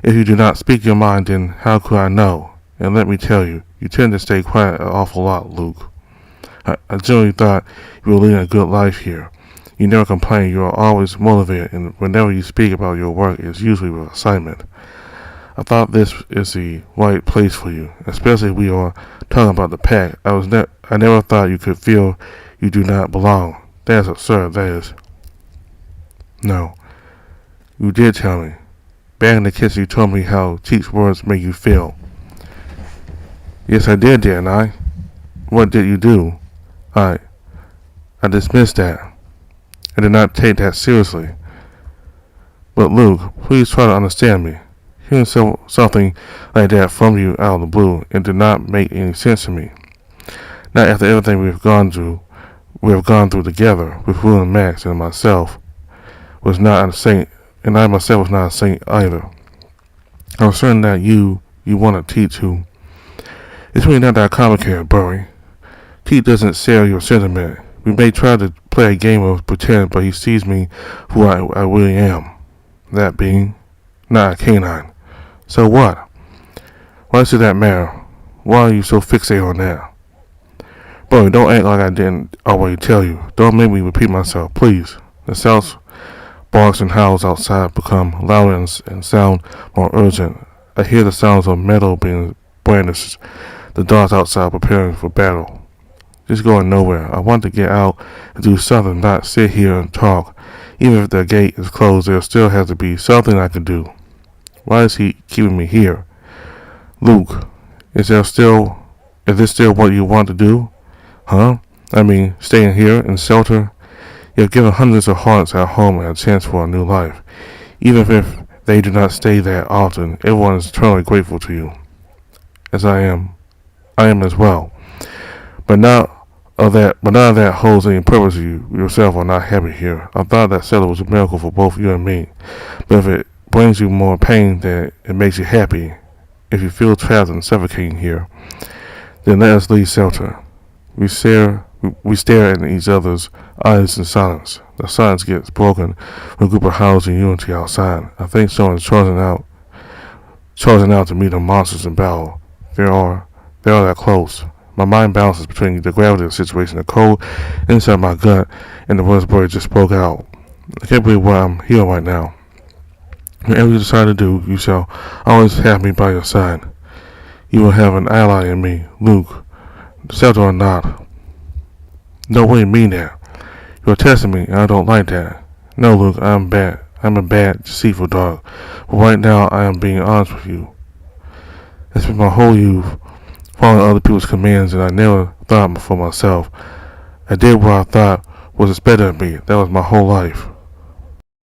If you do not speak your mind, then how could I know? And let me tell you, you tend to stay quiet an awful lot, Luke. I generally thought you were leading a good life here. You never complain, you are always motivated, and whenever you speak about your work, it's usually with excitement. I thought this is the right place for you, especially if we are talking about the pack. I never thought you could feel you do not belong. That is absurd, that is. No. You did tell me. Back in the kitchen, you told me how Cheek's words make you feel. Yes, I did, didn't I? What did you do? I dismissed that. I did not take that seriously. But Luke, please try to understand me. Hearing something like that from you out of the blue, it did not make any sense to me. Not after everything we have gone through together with Will and Max and myself was not a saint, and I myself was not a saint either. I was certain that you wanted Teet to. It's really not that complicated, Burry. Teet doesn't share your sentiment. We may try to play a game of pretend, but he sees me who I really am. That being, not a canine. So what? Why does that matter? Why are you so fixated on that? Burry, don't act like I didn't already tell you. Don't make me repeat myself, please. The sounds, barks and howls outside become louder and sound more urgent. I hear the sounds of metal being brandished. The dogs outside preparing for battle. Just going nowhere. I want to get out and do something, not sit here and talk. Even if the gate is closed, there still has to be something I can do. Why is he keeping me here? Luke, is this still what you want to do? Huh? I mean, staying here in shelter? You have given hundreds of hearts at home a chance for a new life. Even if they do not stay that often, everyone is eternally grateful to you. As I am as well. But none of that holds any purpose. You yourself are not happy here. I thought that Zelda was a miracle for both you and me. But if it brings you more pain than it makes you happy, if you feel trapped and suffocating here, then let us leave shelter. We stare in each other's eyes in silence. The silence gets broken when a group of howls in unity outside. I think someone is charging out to meet the monsters in battle. They are that close. My mind bounces between the gravity of the situation, the cold inside my gut, and the words Burry just spoke out. I can't believe why I'm here right now. Whatever you decide to do, you shall always have me by your side. You will have an ally in me, Luke. Zelda or not. No, what do you mean that? You are testing me, and I don't like that. No, Luke, I'm bad. I'm a bad, deceitful dog. But right now, I am being honest with you. I spent my whole youth following other people's commands, and I never thought for myself. I did what I thought was expected of me. That was my whole life.